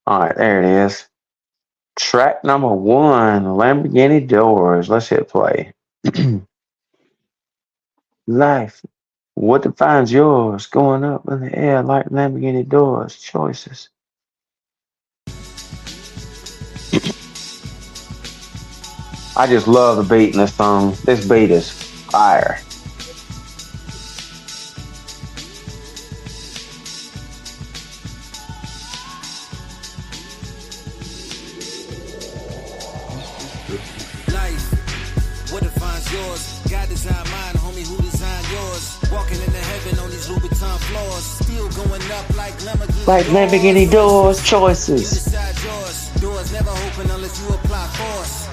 [SPEAKER 1] All right, there it is. Track number one, Lamborghini Doors. Let's hit play. Life. What defines yours? Going up in the air like Lamborghini Doors. Choices. I just love the beat in this song. This beat is fire.
[SPEAKER 3] Life, what defines yours? God designed mine, homie, who designed yours? Walking into heaven on these Louboutin floors. Still going up like
[SPEAKER 1] Like Lamborghini Doors. Choices.
[SPEAKER 3] You decide yours. Doors never open unless you apply force.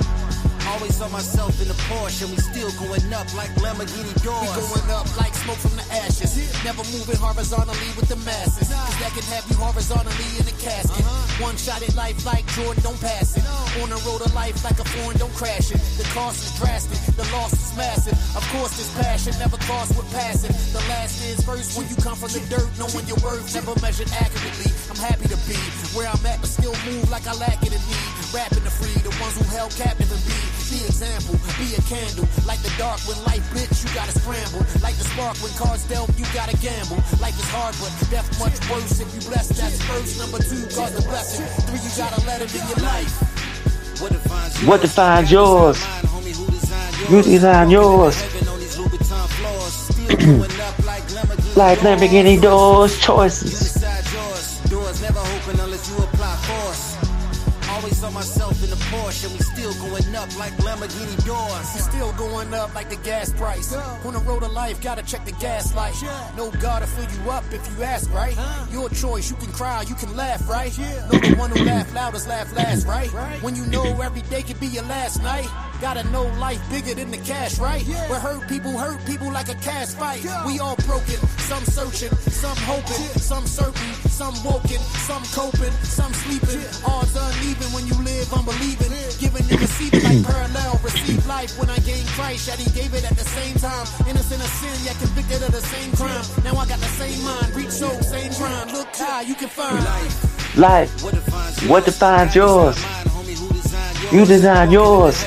[SPEAKER 3] Always saw myself in the Porsche, and we still going up like Lamborghini doors. We going up like smoke from the ashes. Never moving horizontally with the masses. Cause that can have you horizontally in a casket. One shot at life like Jordan, don't pass it. On the road of life like a foreign, don't crash it. The cost is drastic, the loss is massive. Of course this passion never costs with passing. The last is first when you come from the dirt, knowing your worth never measured accurately. I'm happy to be where I'm at, but still move like I lack it in me. Rapping to free the ones who held captive and be the example, be a candle. Like the dark when life blitz, you gotta scramble. Like the spark when cards dealt, you gotta gamble. Life is hard, but death much worse. If you bless, that's first. Number two, God's the blessing. Three, you gotta let it in your life.
[SPEAKER 1] What defines yours? Who designed yours? Like Lamborghini Doors. Choices.
[SPEAKER 3] Doors never open unless you apply force. Always saw myself in the Porsche, and we still going up like Lamborghini doors. We still going up like the gas price. On the road of life, gotta check the gas light. No God to fill you up if you ask, right? Your choice, you can cry, you can laugh, right? No, the one who laugh loudest laugh last, right? When you know every day could be your last night. Gotta know life bigger than the cash, right? Where hurt people like a cash fight. We all broken, some searching, some hoping, some certain, some woken, some coping, some sleeping. Odds uneven when you live unbelieving. Giving and receiving like parallel. Receive life when I gain Christ, yet he gave it at the same time. Innocent of sin, yet convicted of the same crime. Now I got the same mind, reach soul, same grind. Look high, you can find
[SPEAKER 1] life. What defines yours? You design yours.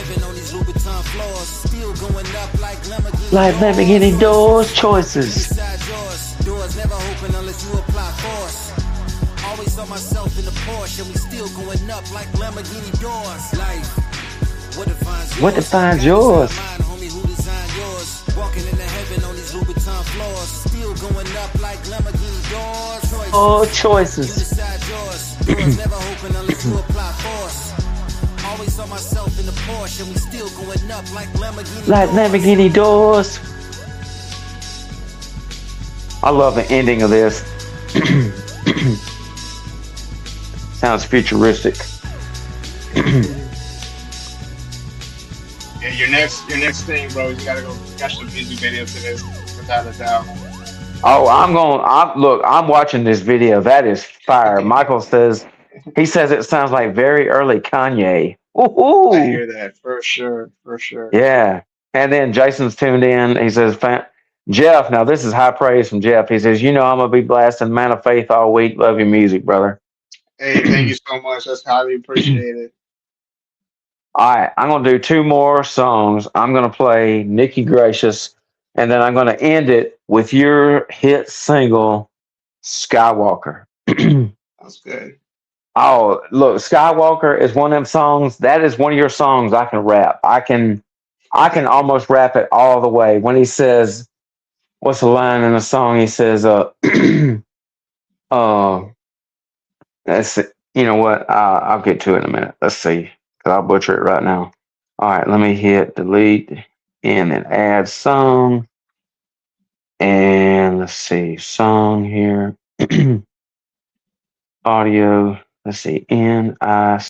[SPEAKER 1] Like Lamborghini Doors. Choices.
[SPEAKER 3] Doors never open unless you apply force. Always saw myself in the Porsche, and we still going up like Lamborghini doors. Life.
[SPEAKER 1] What defines yours?
[SPEAKER 3] Homie, who designed yours? Walking into heaven on these Louboutin floors. Still going up like Lamborghini doors.
[SPEAKER 1] Oh, choices.
[SPEAKER 3] You decide yours. Doors never open unless you apply force. Always saw myself in the Porsche, and we still going up like
[SPEAKER 1] Lamborghini doors. I love the ending of this. Sounds futuristic.
[SPEAKER 2] Yeah, your next thing, bro, you gotta go catch the music video to this, without a doubt.
[SPEAKER 1] Oh, I'm watching this video. That is fire. Michael says, he says it sounds like very early Kanye. Woo-hoo.
[SPEAKER 2] I hear that for sure, for sure.
[SPEAKER 1] Yeah. And then Jason's tuned in. He says, Jeff, now this is high praise from Jeff. He says, I'm going to be blasting Man of Faith all week. Love your music, brother.
[SPEAKER 2] Hey, thank you so much. That's highly appreciated.
[SPEAKER 1] All right. I'm going to do two more songs. I'm going to play Nikki Gracious, and then I'm going to end it with your hit single, Skywalker.
[SPEAKER 2] That's good.
[SPEAKER 1] Oh, look, Skywalker is one of them songs. That is one of your songs I can rap. I can almost rap it all the way. When he says, what's the line in the song? He says, that's it. You know what? I'll get to it in a minute. Let's see, because I'll butcher it right now. All right, let me hit delete and then add song. And let's see, song here. Audio. Let's see, N-I.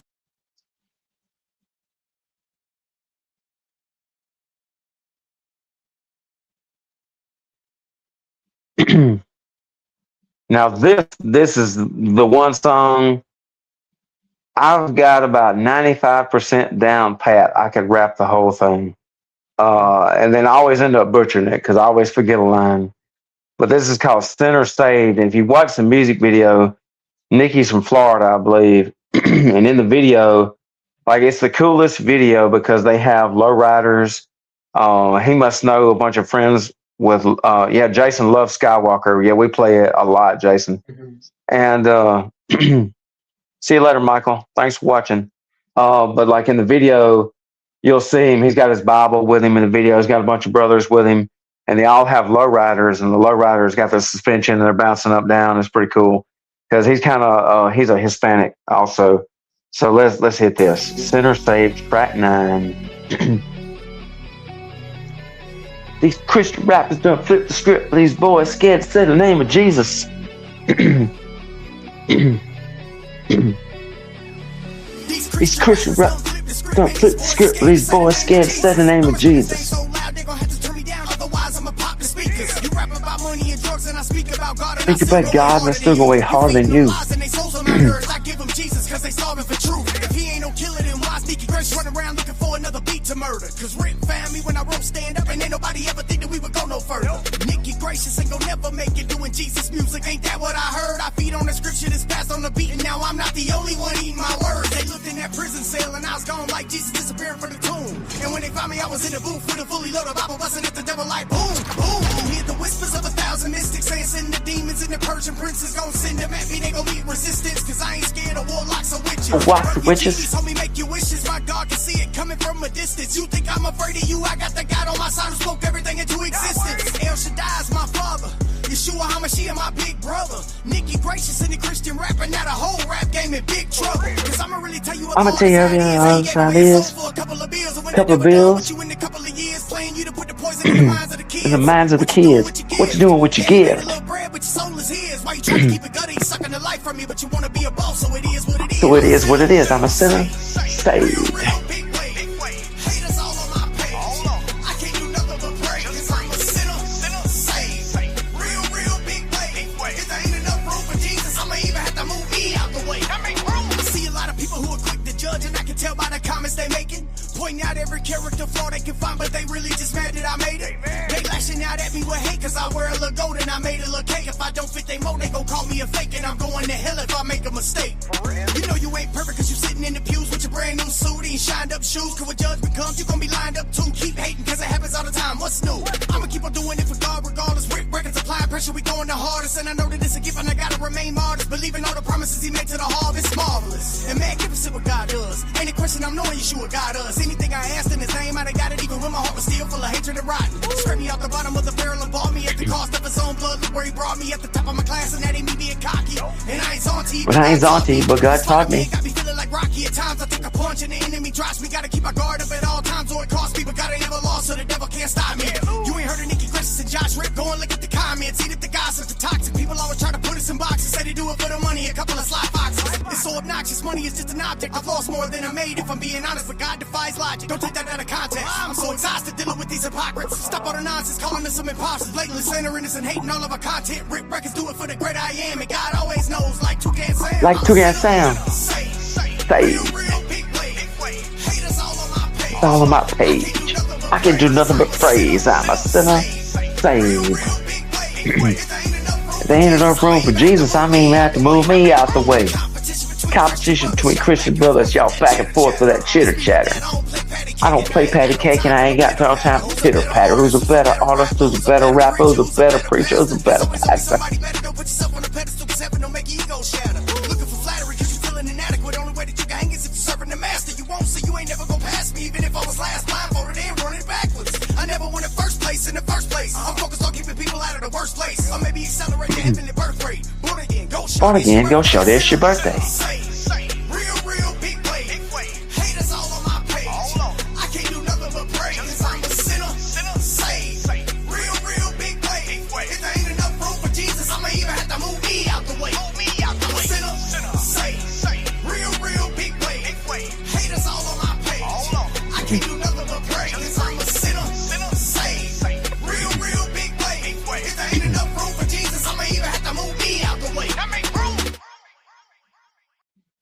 [SPEAKER 1] Now this is the one song I've got about 95% down pat. I could rap the whole thing. And then I always end up butchering it because I always forget a line. But this is called Center Stage. And if you watch the music video, Nikki's from Florida, I believe. And in the video, Like it's the coolest video because they have lowriders. He must know a bunch of friends with yeah, Jason loves Skywalker. Yeah, we play it a lot, Jason.
[SPEAKER 2] Mhm.
[SPEAKER 1] And see you later, Michael. Thanks for watching. But like in the video, you'll see him. He's got his Bible with him in the video. He's got a bunch of brothers with him, and they all have lowriders, and the lowriders got the suspension and they're bouncing up down. It's pretty cool because he's kind of he's a Hispanic also. So let's hit this. Center Stage track 9. These Christian rappers done flip the script for these boys scared to say the name of Jesus. These Christian rappers done flip the script for these boys scared to say the name of Jesus. Think about God and I still gonna way harder than you.
[SPEAKER 3] Running around looking for another beat to murder. Cause Rick found me when I wrote stand up, and ain't nobody ever think that we would go no further. Nicky Gracious ain't gon' never make it doing Jesus music. Ain't that what I heard? I feed on the scripture that's passed on the beat, and now I'm not the only one eating my words. They looked in that prison cell and I was gone like Jesus disappearing from the tomb. And when they found me, I was in the booth with a fully loaded Bible, busting at the devil like boom, boom. Hear the whispers of 1,000 mystics saying send the demons and the Persian princes. Gon' send them at me, they gon' meet resistance. Cause I ain't scared of warlocks or witches.
[SPEAKER 1] Witches.
[SPEAKER 3] Told me make your wishes, my God can see it coming from a distance. You think I'm afraid of you? I got the God on my side who spoke everything into existence. El Shaddai is my father. Yeshua HaMashiach, my big brother. Nicky Gracious in the Christian rapper, now the whole rap game in big trouble. Cause I'ma really tell you what
[SPEAKER 1] I'ma tell you what the other side is.
[SPEAKER 3] For a couple of bills,
[SPEAKER 1] Couple of bills.
[SPEAKER 3] you in a couple of years, playing you to put the poison in the minds of the kids.
[SPEAKER 1] In the minds of the kids. What you doing with your gift?
[SPEAKER 3] Bread, but your soul is his. Why you trying to keep it gutty? Sucking the life from me, but you wanna be a boss, so it is what it is.
[SPEAKER 1] So it is what it is. I'm a sinner saved.
[SPEAKER 3] Tell by the comments they making, pointing out every character flaw they can find, but they really just mad that I made it. They lashing out at me with hate, cause I wear a little gold and I made it look cake. If I don't fit they mold, they gon' call me a fake, and I'm going to hell if I make a mistake. You know you ain't perfect cause you sitting in the pews with your brand new suit and shined up shoes, cause when judgment comes, you gon' be lined up too. Keep hating cause it happens all the time, what's new? I'ma keep on doing it for God regardless. Rick records applying pressure, we going the hardest, and I know that it's a gift and I gotta remain modest. Believing all the promises he made to the harvest, marvelous. And man, give us what God does. Ain't a question I'm knowing Yeshua got us. Anything I asked in his name, I'd have got it, even when my heart was still full of hatred and rotten. Scrape me out the bottom of the barrel and bought me at the cost of his own blood. Look where he brought me at the top of my class, and that ain't me being cocky. And I ain't Zonty,
[SPEAKER 1] but God taught me.
[SPEAKER 3] Got me feeling like Rocky at times. I take a punch and the enemy drops me. Gotta keep my guard up at all times, or it costs me. But God ain't never lost, so the devil can't stop me. You ain't heard of Nicky Gracious and Josh Rick. Go and look at the comments. Eat at the gossip, the toxic. People always try to put us in boxes. Say they do it for the money, a couple of slot boxes. It's so obnoxious, money is just an object. I've lost more than I made, if I'm being honest, but God defies logic. Don't take that out of context. I'm so exhausted dealing with these hypocrites. Stop all the nonsense, calling us some imposters. Blatantly slandering us and hating all of our content. Rip records do it for the great I am, and God always knows, like Toucan Sam.
[SPEAKER 1] Like Toucan Sam. Saved. It's all on my page. I can do nothing but praise. I'm a sinner saved. If there ain't enough room for Jesus, I mean, have to move me out the way. Competition between Christian brothers, y'all back and forth for that chitter chatter. I don't play patty cake and I ain't got no time for pitter patter. Who's a better artist? Who's a better rapper? Who's a better preacher? Who's a better pastor? Even if I was last blindfolded and running backwards, I never wanted first place in the first place. I'm focused on keeping people out of the worst place, or maybe accelerate the heavenly birth rate. Born again, go show this your birthday. Real big play. Haters all on my page. I can't do nothing but pray, cause I'm a sinner saved. Real big play. If there ain't enough room for Jesus, I'ma even have to move me out the way. I'm a sinner saved. Real big play. Haters all on my page. I can't do nothing but pray, cause I'm a sinner saved. Real big play. If there ain't enough room for Jesus, I'ma even have to move me out the way.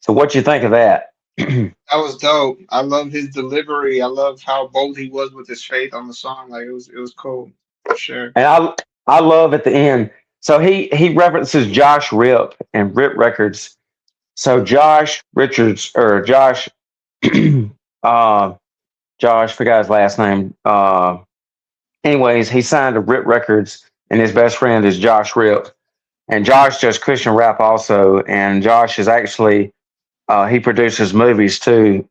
[SPEAKER 1] So what you think of that?
[SPEAKER 2] That was dope. I love his delivery. I love how bold he was with his faith on the song. Like it was cool for sure.
[SPEAKER 1] And I love at the end. So he references Josh Rip and Rip Records. So Josh uh, Josh, forgot his last name. Anyways, he signed to Rip Records, and his best friend is Josh Rip. And Josh does Christian rap also. And Josh is actually he produces movies too.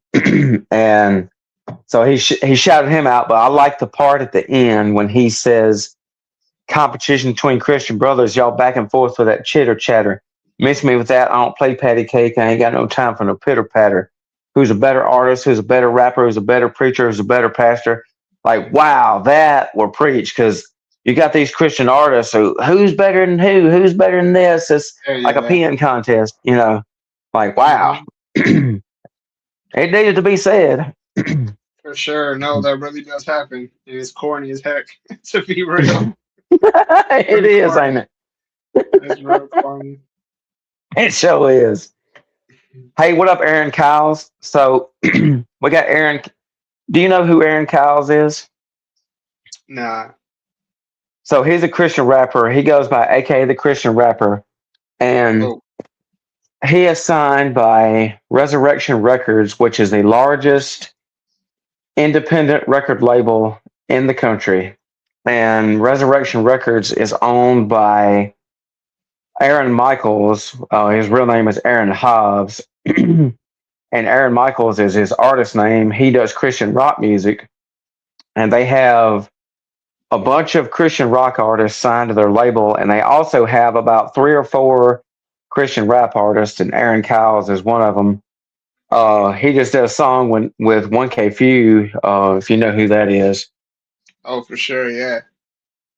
[SPEAKER 1] And so he shouted him out. But I like the part at the end when he says, "Competition between Christian brothers, y'all back and forth with that chitter chatter. Miss me with that. I don't play patty cake. I ain't got no time for no pitter patter. Who's a better artist? Who's a better rapper? Who's a better preacher? Who's a better pastor?" Like, wow, that will preach, because you got these Christian artists who's better than who? Who's better than this? It's
[SPEAKER 2] Yeah,
[SPEAKER 1] like a
[SPEAKER 2] yeah.
[SPEAKER 1] peeing contest, you know. Like, wow.
[SPEAKER 2] Hmm.
[SPEAKER 1] It needed to be said.
[SPEAKER 2] For sure. No, that really does happen. And it's corny as heck, to be real.
[SPEAKER 1] It
[SPEAKER 2] Real
[SPEAKER 1] is, ain't
[SPEAKER 2] corny.
[SPEAKER 1] it?
[SPEAKER 2] It's real corny.
[SPEAKER 1] It sure is. Hey, what up, Aaron Kyles? So we got Aaron. Do you know who Aaron Kyles is?
[SPEAKER 2] Nah.
[SPEAKER 1] So he's a Christian rapper. He goes by AKA the Christian Rapper. And
[SPEAKER 2] Oh,
[SPEAKER 1] he is signed by Resurrection Records, which is the largest independent record label in the country. And Resurrection Records is owned by Aaron Michaels. His real name is Aaron Hobbs. And Aaron Michaels is his artist name. He does Christian rock music. And they have a bunch of Christian rock artists signed to their label. And they also have about three or four Christian rap artists. And Aaron Cowles is one of them. He just did a song with 1K Few, if you know who that is.
[SPEAKER 2] oh, for sure. Yeah.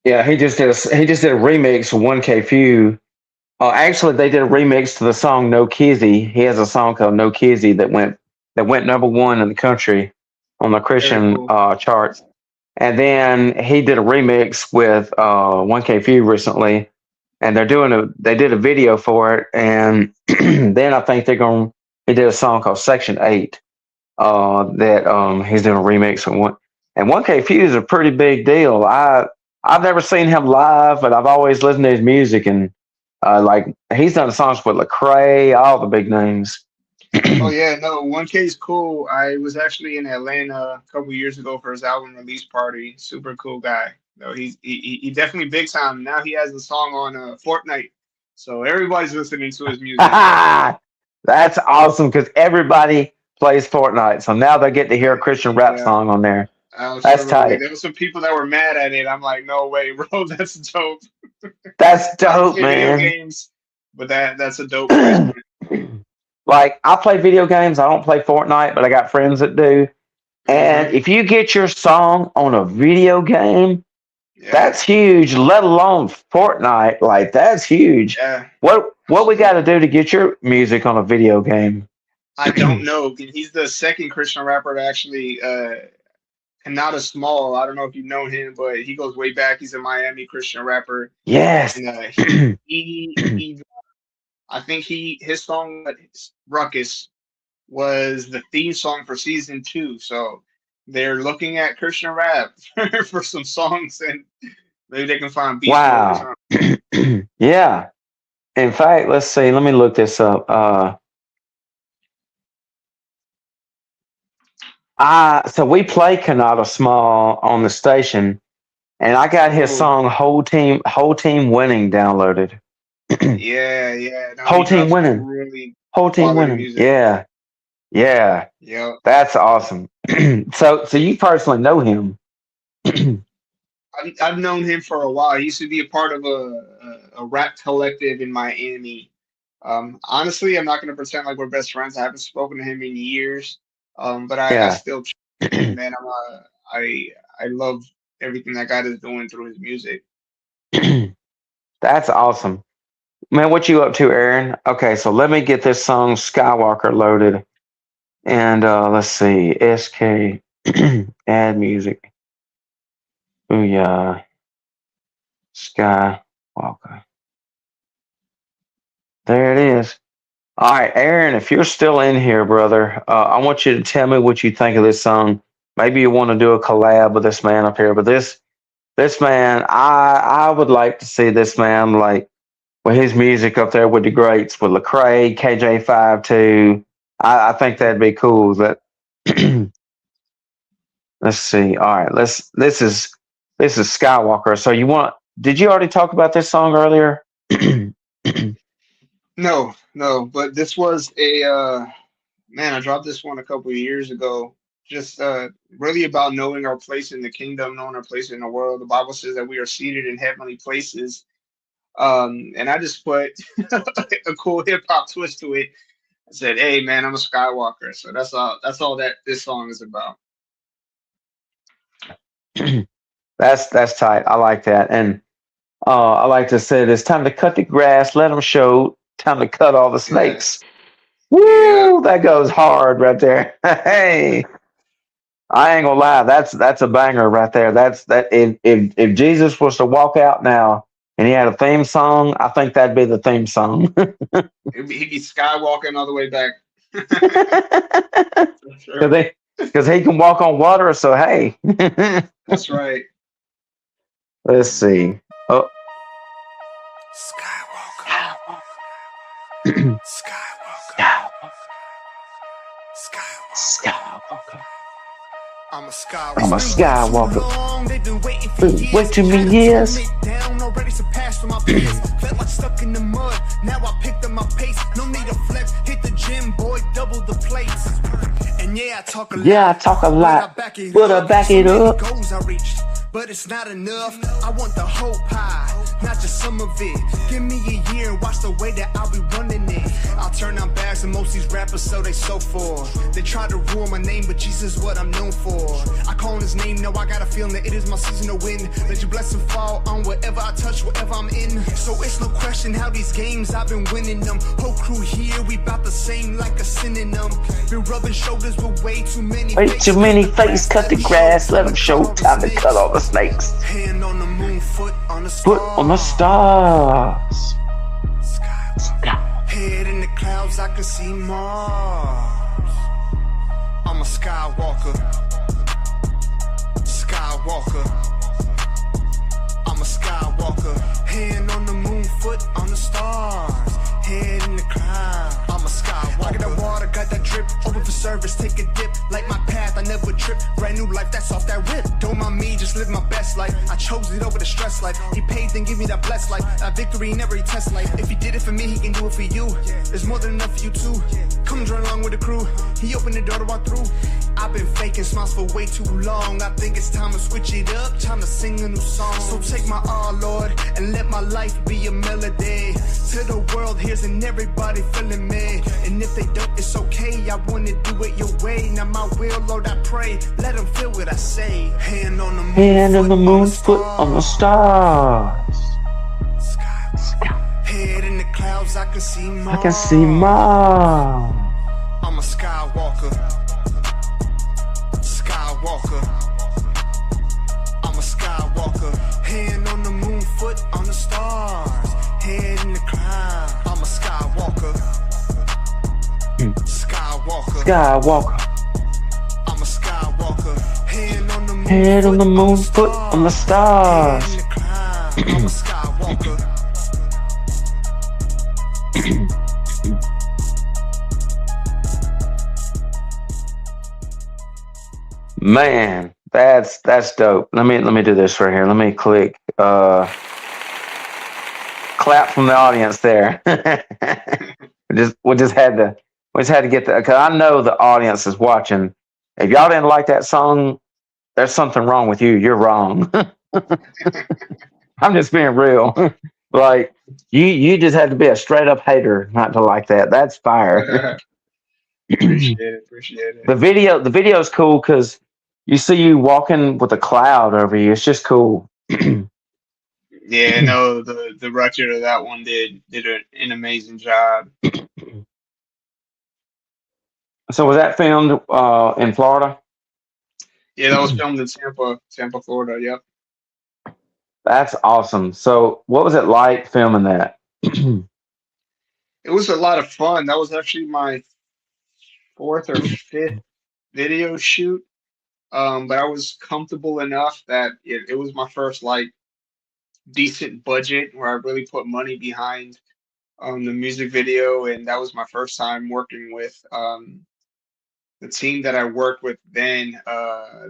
[SPEAKER 1] Yeah, he just did a remix of 1K Few. Actually, they did a remix to the song No Kizzy. He has a song called No Kizzy that went number one in the country on the
[SPEAKER 2] Very
[SPEAKER 1] Christian
[SPEAKER 2] cool.
[SPEAKER 1] charts. And then he did a remix with 1K Few recently, and they did a video for it. And then I think he did a song called Section 8 that he's doing a remix of one. And 1K Few is a pretty big deal. I've never seen him live, but I've always listened to his music, and like he's done songs with Lecrae, all the big names.
[SPEAKER 2] Oh yeah, no, 1K is cool. I was actually in Atlanta a couple years ago for his album release party. Super cool guy. No, he definitely big time. Now he has a song on Fortnite, so everybody's listening to his music.
[SPEAKER 1] That's awesome, because everybody plays Fortnite, so now they get to hear a Christian rap
[SPEAKER 2] Yeah,
[SPEAKER 1] song on there. That's
[SPEAKER 2] absolutely.
[SPEAKER 1] tight.
[SPEAKER 2] There were some people that were mad at it. I'm like, no way, bro, that's dope.
[SPEAKER 1] That's
[SPEAKER 2] I don't
[SPEAKER 1] dope,
[SPEAKER 2] play video
[SPEAKER 1] man.
[SPEAKER 2] games, but that's a dope placement.
[SPEAKER 1] Like, I play video games. I don't play Fortnite, but I got friends that do.
[SPEAKER 2] Hmm.
[SPEAKER 1] And if you get your song on a video game,
[SPEAKER 2] Yeah,
[SPEAKER 1] that's huge. Let alone Fortnite, like that's huge.
[SPEAKER 2] yeah,
[SPEAKER 1] What we got to
[SPEAKER 2] absolutely.
[SPEAKER 1] do to get your music on a video game?
[SPEAKER 2] I don't know. He's the second Christian rapper to actually Kanata Small. I don't know if you know him, but he goes way back. He's a Miami Christian rapper,
[SPEAKER 1] Yes.
[SPEAKER 2] and he I think his song Ruckus was the theme song for season 2. So they're looking at Christian rap for some songs, and maybe they can find Beast Mode or
[SPEAKER 1] Wow.
[SPEAKER 2] something.
[SPEAKER 1] Yeah. In fact, let's see. Let me look this up. So we play Kanata Small on the station, and I got his
[SPEAKER 2] Oh
[SPEAKER 1] song "Whole Team Winning" downloaded.
[SPEAKER 2] yeah, yeah. No, he
[SPEAKER 1] Whole team
[SPEAKER 2] drops some
[SPEAKER 1] winning.
[SPEAKER 2] really
[SPEAKER 1] Whole team
[SPEAKER 2] quality
[SPEAKER 1] winning.
[SPEAKER 2] music.
[SPEAKER 1] Yeah. Yeah.
[SPEAKER 2] Yep.
[SPEAKER 1] That's awesome. So you personally know him.
[SPEAKER 2] I've known him for a while. He used to be a part of a rap collective in Miami. Honestly, I'm not going to pretend like we're best friends. I haven't spoken to him in years. But I
[SPEAKER 1] Yeah.
[SPEAKER 2] still, man, I love everything that guy is doing through his music.
[SPEAKER 1] That's awesome. Man, what you up to, Aaron? Okay, so let me get this song Skywalker loaded. And let's see. SK add music. Booyah. Skywalker. There it is. All right, Aaron, if you're still in here, brother, I want you to tell me what you think of this song. Maybe you want to do a collab with this man up here, but this man, I would like to see this man like with his music up there with the greats, with Lecrae, KJ52. I think that'd be cool. Let's see. All right, let's. This is Skywalker. So you want? Did you already talk about this song earlier?
[SPEAKER 2] No, no, but this was a man, I dropped this one a couple of years ago. Just really about knowing our place in the kingdom, knowing our place in the world. The Bible says that we are seated in heavenly places. And I just put a cool hip hop twist to it. I said, "Hey, man, I'm a Skywalker." So that's all. That's all that this song is about.
[SPEAKER 1] That's tight. I like that, and I like to say it's time to cut the grass. Let them show. Time to cut all the snakes.
[SPEAKER 2] Yes. Yeah.
[SPEAKER 1] Woo! That goes hard right there. Hey, I ain't gonna lie. That's a banger right there. That's that. If Jesus was to walk out now and he had a theme song, I think that'd be the theme song.
[SPEAKER 2] He'd be skywalking all the way back. For
[SPEAKER 1] Because
[SPEAKER 2] sure.
[SPEAKER 1] he can walk on water. So hey,
[SPEAKER 2] That's right.
[SPEAKER 1] let's see. Oh,
[SPEAKER 3] Skywalker, Skywalker, Skywalker.
[SPEAKER 1] Skywalker.
[SPEAKER 3] I'm a Skywalker.
[SPEAKER 1] I'm a
[SPEAKER 3] It's been way too
[SPEAKER 1] Skywalker.
[SPEAKER 3] long, they've been waiting for
[SPEAKER 1] Wait
[SPEAKER 3] years.
[SPEAKER 1] too many
[SPEAKER 3] Had to
[SPEAKER 1] years.
[SPEAKER 3] tone it down, already surpassed for my peers. Felt like stuck in the mud, now I picked up my pace. No need to flex, hit the gym, boy, double the plates. And yeah, I talk a lot.
[SPEAKER 1] Yeah, I talk a
[SPEAKER 3] But I
[SPEAKER 1] lot.
[SPEAKER 3] back it
[SPEAKER 1] But I
[SPEAKER 3] up.
[SPEAKER 1] back
[SPEAKER 3] So
[SPEAKER 1] it
[SPEAKER 3] many
[SPEAKER 1] up.
[SPEAKER 3] goals I reached, but it's not enough. I want the whole pie, not just some of it. Give me a year and watch the way that I'll be running it. I'll turn on bags and most these rappers so they so for. They try to ruin my name, but Jesus is what I'm known for. I call on his name, now I got a feeling that it is my season to win. Let your blessing fall on whatever I touch, whatever I'm in. So it's no question how these games I've been winning them. Whole crew here, we bout the same like a synonym. Been rubbing shoulders with way too many
[SPEAKER 1] Way
[SPEAKER 3] fakes.
[SPEAKER 1] too many fakes. Cut the grass. Let them show. Time to cut all the snakes.
[SPEAKER 3] Hand on the moon, foot on the
[SPEAKER 1] Foot on the stars.
[SPEAKER 3] Head in the clouds, I can see Mars. I'm a Skywalker. Skywalker. I'm a Skywalker. Hand on the moon, foot on the stars. Head in the clouds. I'm a Skywalker. I got that water, got that drip. Open for service, take a dip. Like my path, I never trip. Brand new life, that's off that rip. Don't mind me, just live my best life. I chose it over the stress life. He paid, then give me that blessed life. That victory in every test life. If he did it for me, he can do it for you. There's more than enough for you too. Come join along with the crew. He opened the door to walk through. I've been faking smiles for way too long. I think it's time to switch it up. Time to sing a new song. So take my all, Lord, and let my life be a melody. To the world hears and everybody feeling me. And if they don't, it's okay. I wanna do it your way. Now my will, Lord, I pray. Let them feel what I say. Hand on the moon,
[SPEAKER 1] Hand on the moon, foot on the
[SPEAKER 3] stars.
[SPEAKER 1] stars.
[SPEAKER 3] Head in the clouds, I can see
[SPEAKER 1] I
[SPEAKER 3] Mars.
[SPEAKER 1] can see Mars.
[SPEAKER 3] I'm a Skywalker. Skywalker. I'm a Skywalker. Hand on the moon, foot on the stars. Head in the clouds. I'm a Skywalker. Skywalker.
[SPEAKER 1] Skywalker.
[SPEAKER 3] I'm a Skywalker. Hand on the moon,
[SPEAKER 1] Head on the moon, foot on the stars.
[SPEAKER 3] Head in the clouds. I'm a Skywalker.
[SPEAKER 1] Man, that's dope. Let me do this right here. Let me click clap from the audience there. We just had to get that because I know the audience is watching. If y'all didn't like that song, there's something wrong with you. You're wrong. I'm just being real. Like you just had to be a straight up hater not to like that. That's fire.
[SPEAKER 2] Appreciate it. Appreciate it.
[SPEAKER 1] The video is cool because you see you walking with a cloud over you. It's just cool.
[SPEAKER 2] Yeah, no, the record of that one did an amazing job.
[SPEAKER 1] So was that filmed in Florida?
[SPEAKER 2] Yeah, that was filmed in Tampa, Florida. Yep.
[SPEAKER 1] That's awesome. So what was it like filming that?
[SPEAKER 2] It was a lot of fun. That was actually my fourth or fifth video shoot. But I was comfortable enough that it was my first like decent budget where I really put money behind the music video, and that was my first time working with the team that I worked with then,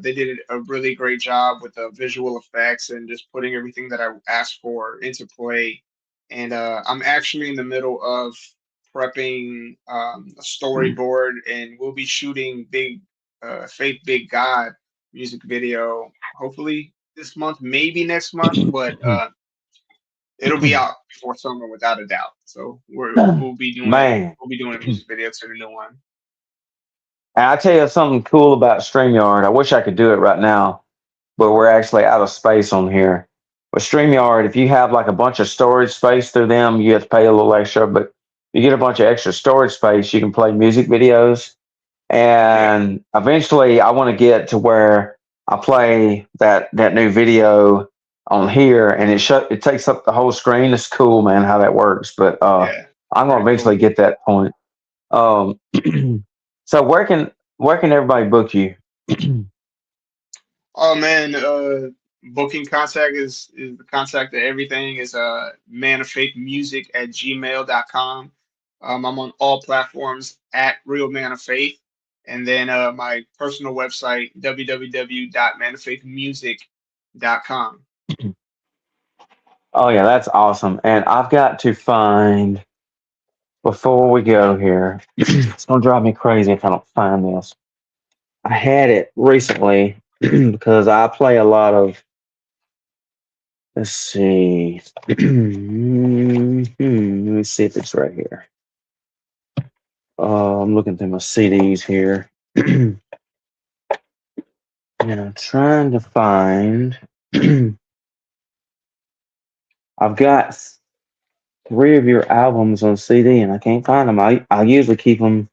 [SPEAKER 2] they did a really great job with the visual effects and just putting everything that I asked for into play. And I'm actually in the middle of prepping a storyboard, and we'll be shooting Faith Big God music video, hopefully this month, maybe next month, but it'll be out before summer without a doubt. So
[SPEAKER 1] Man,
[SPEAKER 2] we'll be doing a music video to the new one.
[SPEAKER 1] and I tell you something cool about StreamYard. I wish I could do it right now, but we're actually out of space on here. With StreamYard, if you have like a bunch of storage space through them, you have to pay a little extra, but you get a bunch of extra storage space, you can play music videos.
[SPEAKER 2] Yeah.
[SPEAKER 1] And eventually I want to get to where I play that new video on here and it takes up the whole screen. It's cool, man, how that works. But
[SPEAKER 2] Yeah,
[SPEAKER 1] I'm gonna
[SPEAKER 2] very cool.
[SPEAKER 1] eventually get that point. Um so where can everybody book you?
[SPEAKER 2] Oh man, booking contact is the contact to everything is manoffaithmusic at gmail.com. I'm on all platforms at Real Man of Faith, and then my personal website www.manoffaithmusic.com.
[SPEAKER 1] Oh yeah, that's awesome. And I've got to find before we go here, it's gonna drive me crazy if I don't find this. I had it recently because I play a lot of. Let's see. Let me see if it's right here. I'm looking through my CDs here. And I'm trying to find. I've got three of your albums on CD and I can't find them. I usually keep them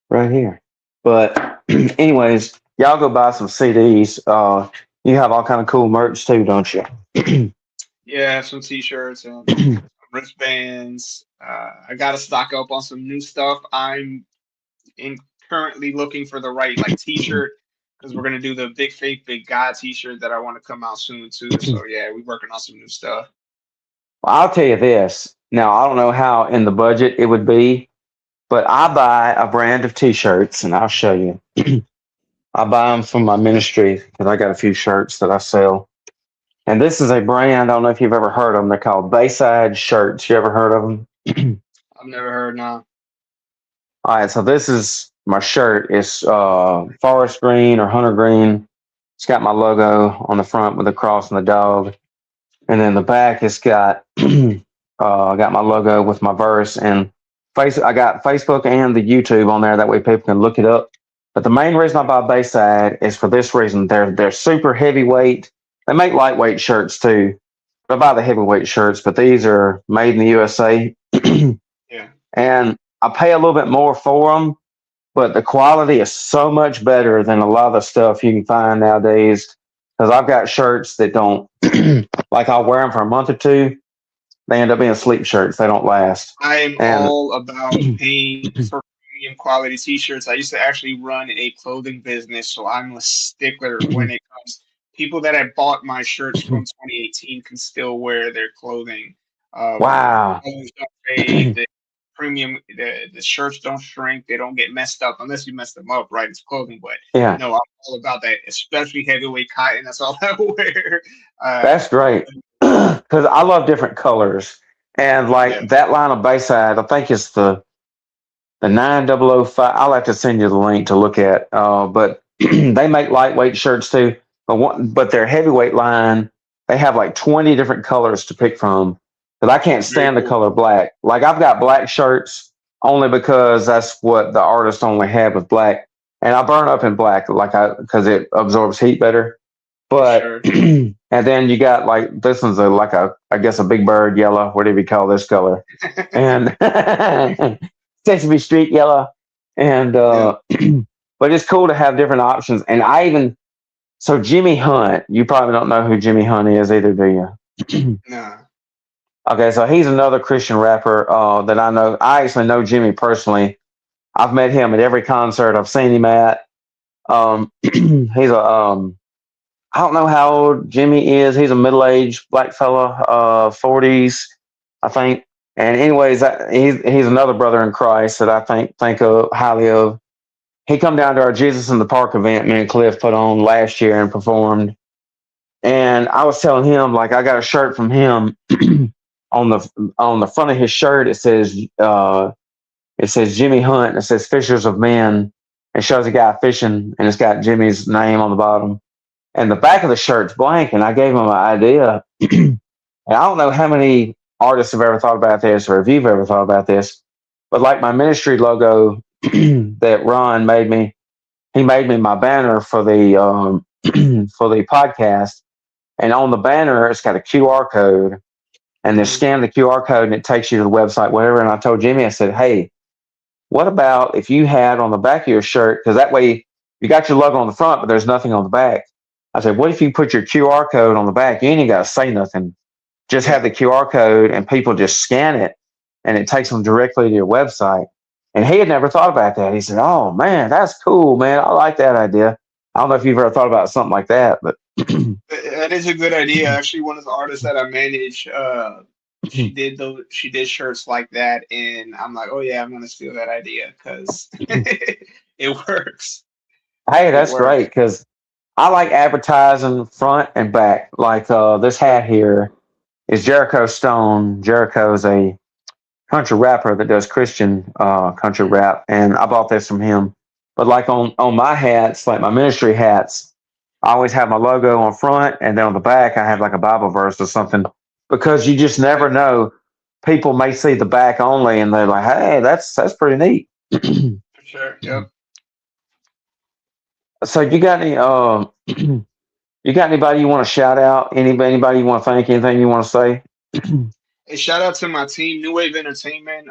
[SPEAKER 1] right here. But, anyways, y'all go buy some CDs. You have all kind of cool merch too, don't you?
[SPEAKER 2] Yeah, I have some t-shirts and wristbands. I gotta stock up on some new stuff. I'm in currently looking for the right like t-shirt because we're gonna do the Big Faith Big God t-shirt that I want to come out soon too. So yeah, we're working on some new stuff.
[SPEAKER 1] Well, I'll tell you this. Now, I don't know how in the budget it would be, but I buy a brand of t-shirts and I'll show you. I buy them from my ministry because I got a few shirts that I sell. And this is a brand, I don't know if you've ever heard of them. They're called Bayside Shirts. You ever heard of them?
[SPEAKER 2] I've never heard now.
[SPEAKER 1] All right, so this is my shirt. It's forest green or hunter green. It's got my logo on the front with the cross and the dog. And then the back, it's got got my logo with my verse and I got Facebook and the YouTube on there. That way people can look it up. But the main reason I buy Bayside is for this reason. They're super heavyweight. They make lightweight shirts too. I buy the heavyweight shirts, but these are made in the USA.
[SPEAKER 2] Yeah.
[SPEAKER 1] And I pay a little bit more for them, but the quality is so much better than a lot of the stuff you can find nowadays. Because I've got shirts that don't, like I'll wear them for a month or two. They end up being sleep shirts. They don't last.
[SPEAKER 2] I am
[SPEAKER 1] And
[SPEAKER 2] all about paying for premium quality t-shirts. I used to actually run a clothing business, so I'm a stickler when it comes. People that have bought my shirts from 2018 can still wear their clothing.
[SPEAKER 1] wow.
[SPEAKER 2] Colors don't fade. The premium, the shirts don't shrink. They don't get messed up unless you mess them up, right? It's clothing, but
[SPEAKER 1] Yeah,
[SPEAKER 2] no, I'm all about that, especially heavyweight cotton. That's all I wear.
[SPEAKER 1] that's great. Because I love different colors. And
[SPEAKER 2] Yeah,
[SPEAKER 1] like that line of Bayside, I think it's the 9005. I'll have to send you the link to look at. But they make lightweight shirts too. But their heavyweight line, they have like 20 different colors to pick from. Because I can't
[SPEAKER 2] very
[SPEAKER 1] stand the
[SPEAKER 2] cool.
[SPEAKER 1] color black. Like I've got black shirts only because that's what the artist only had with black. And I burn up in black because it absorbs heat better.
[SPEAKER 2] For
[SPEAKER 1] But
[SPEAKER 2] sure.
[SPEAKER 1] and then you got like this one's like a I guess a big bird yellow. Whatever you call this color? And Sesame Street yellow. And
[SPEAKER 2] Yeah.
[SPEAKER 1] but it's cool to have different options. And I even so Jimmy Hunt. You probably don't know who Jimmy Hunt is either, do you?
[SPEAKER 2] Nah.
[SPEAKER 1] Okay, so he's another Christian rapper that I know. I actually know Jimmy personally. I've met him at every concert I've seen him at. He's a I don't know how old Jimmy is. He's a middle-aged black fella, 40s, I think. And anyways, he's another brother in Christ that I think of highly of. he come down to our Jesus in the Park event me and Cliff put on last year and performed. And I was telling him like I got a shirt from him on the front of his shirt. It says Jimmy Hunt and it says Fishers of Men. It shows a guy fishing and it's got Jimmy's name on the bottom. And the back of the shirt's blank. And I gave him an idea. And I don't know how many artists have ever thought about this or if you've ever thought about this, but like my ministry logo that Ron made me, he made me my banner for the for the podcast, and on the banner it's got a QR code, and they
[SPEAKER 2] Hmm.
[SPEAKER 1] scan the QR code and it takes you to the website, whatever. And I told Jimmy, I said, hey, what about if you had on the back of your shirt, because that way you got your logo on the front, but there's nothing on the back. I said, what if you put your QR code on the back? You ain't got to say nothing. Just have
[SPEAKER 2] Yeah.
[SPEAKER 1] the QR code and people just scan it and it takes them directly to your website. And he had never thought about that. He said, oh man, that's cool, man. I like that idea. I don't know if you've ever thought about something like that, but
[SPEAKER 2] That is a good idea. Actually, one of the artists that I manage, she did shirts like that, and I'm like, oh yeah, I'm gonna steal that idea because it works.
[SPEAKER 1] hey,
[SPEAKER 2] It
[SPEAKER 1] that's great
[SPEAKER 2] works.
[SPEAKER 1] because I like advertising front and back. Like this hat here is Jericho Stone. Jericho's a country rapper that does Christian country
[SPEAKER 2] Mhm.
[SPEAKER 1] rap, and I bought this from him. But like on my hats, like my ministry hats, I always have my logo on front, and then on the back I have like a Bible verse or something because you just never
[SPEAKER 2] Exactly.
[SPEAKER 1] know. People may see the back only, and they're like, "Hey, that's pretty neat."
[SPEAKER 2] For sure. Yep.
[SPEAKER 1] So you got any you got anybody you want to shout out? Anybody you want to thank? Anything you want to say?
[SPEAKER 2] Hey, shout out to my team, New Wave Entertainment.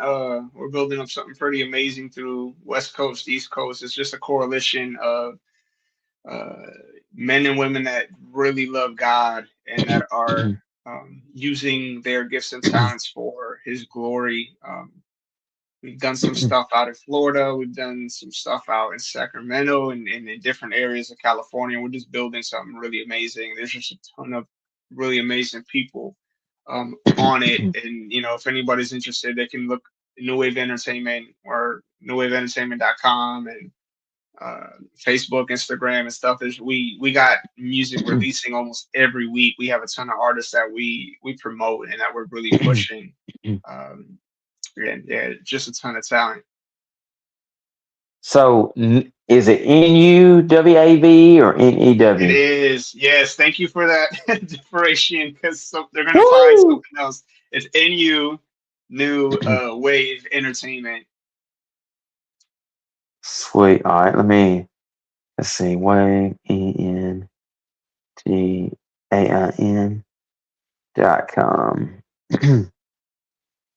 [SPEAKER 2] We're building up something pretty amazing through West Coast, East Coast. It's just a coalition of uh, men and women that really love God and that are using their gifts and talents for His glory. We've done some stuff out in Florida. We've done some stuff out in Sacramento and in different areas of California. We're just building something really amazing. There's just a ton of really amazing people on it. And, if anybody's interested, they can look New Wave Entertainment or newwaveentertainment.com and uh, Facebook, Instagram, and stuff. We got music releasing almost every week. We have a ton of artists that we promote and that we're really pushing. Um, yeah, just a ton of talent.
[SPEAKER 1] So is it NUWAV or
[SPEAKER 2] It
[SPEAKER 1] NEW?
[SPEAKER 2] is. Yes, thank you for that differentiation because they're gonna find
[SPEAKER 1] Woo!
[SPEAKER 2] something else. It's NU New Wave Entertainment.
[SPEAKER 1] Sweet. All right, let's see. Wave ENTAIN.com.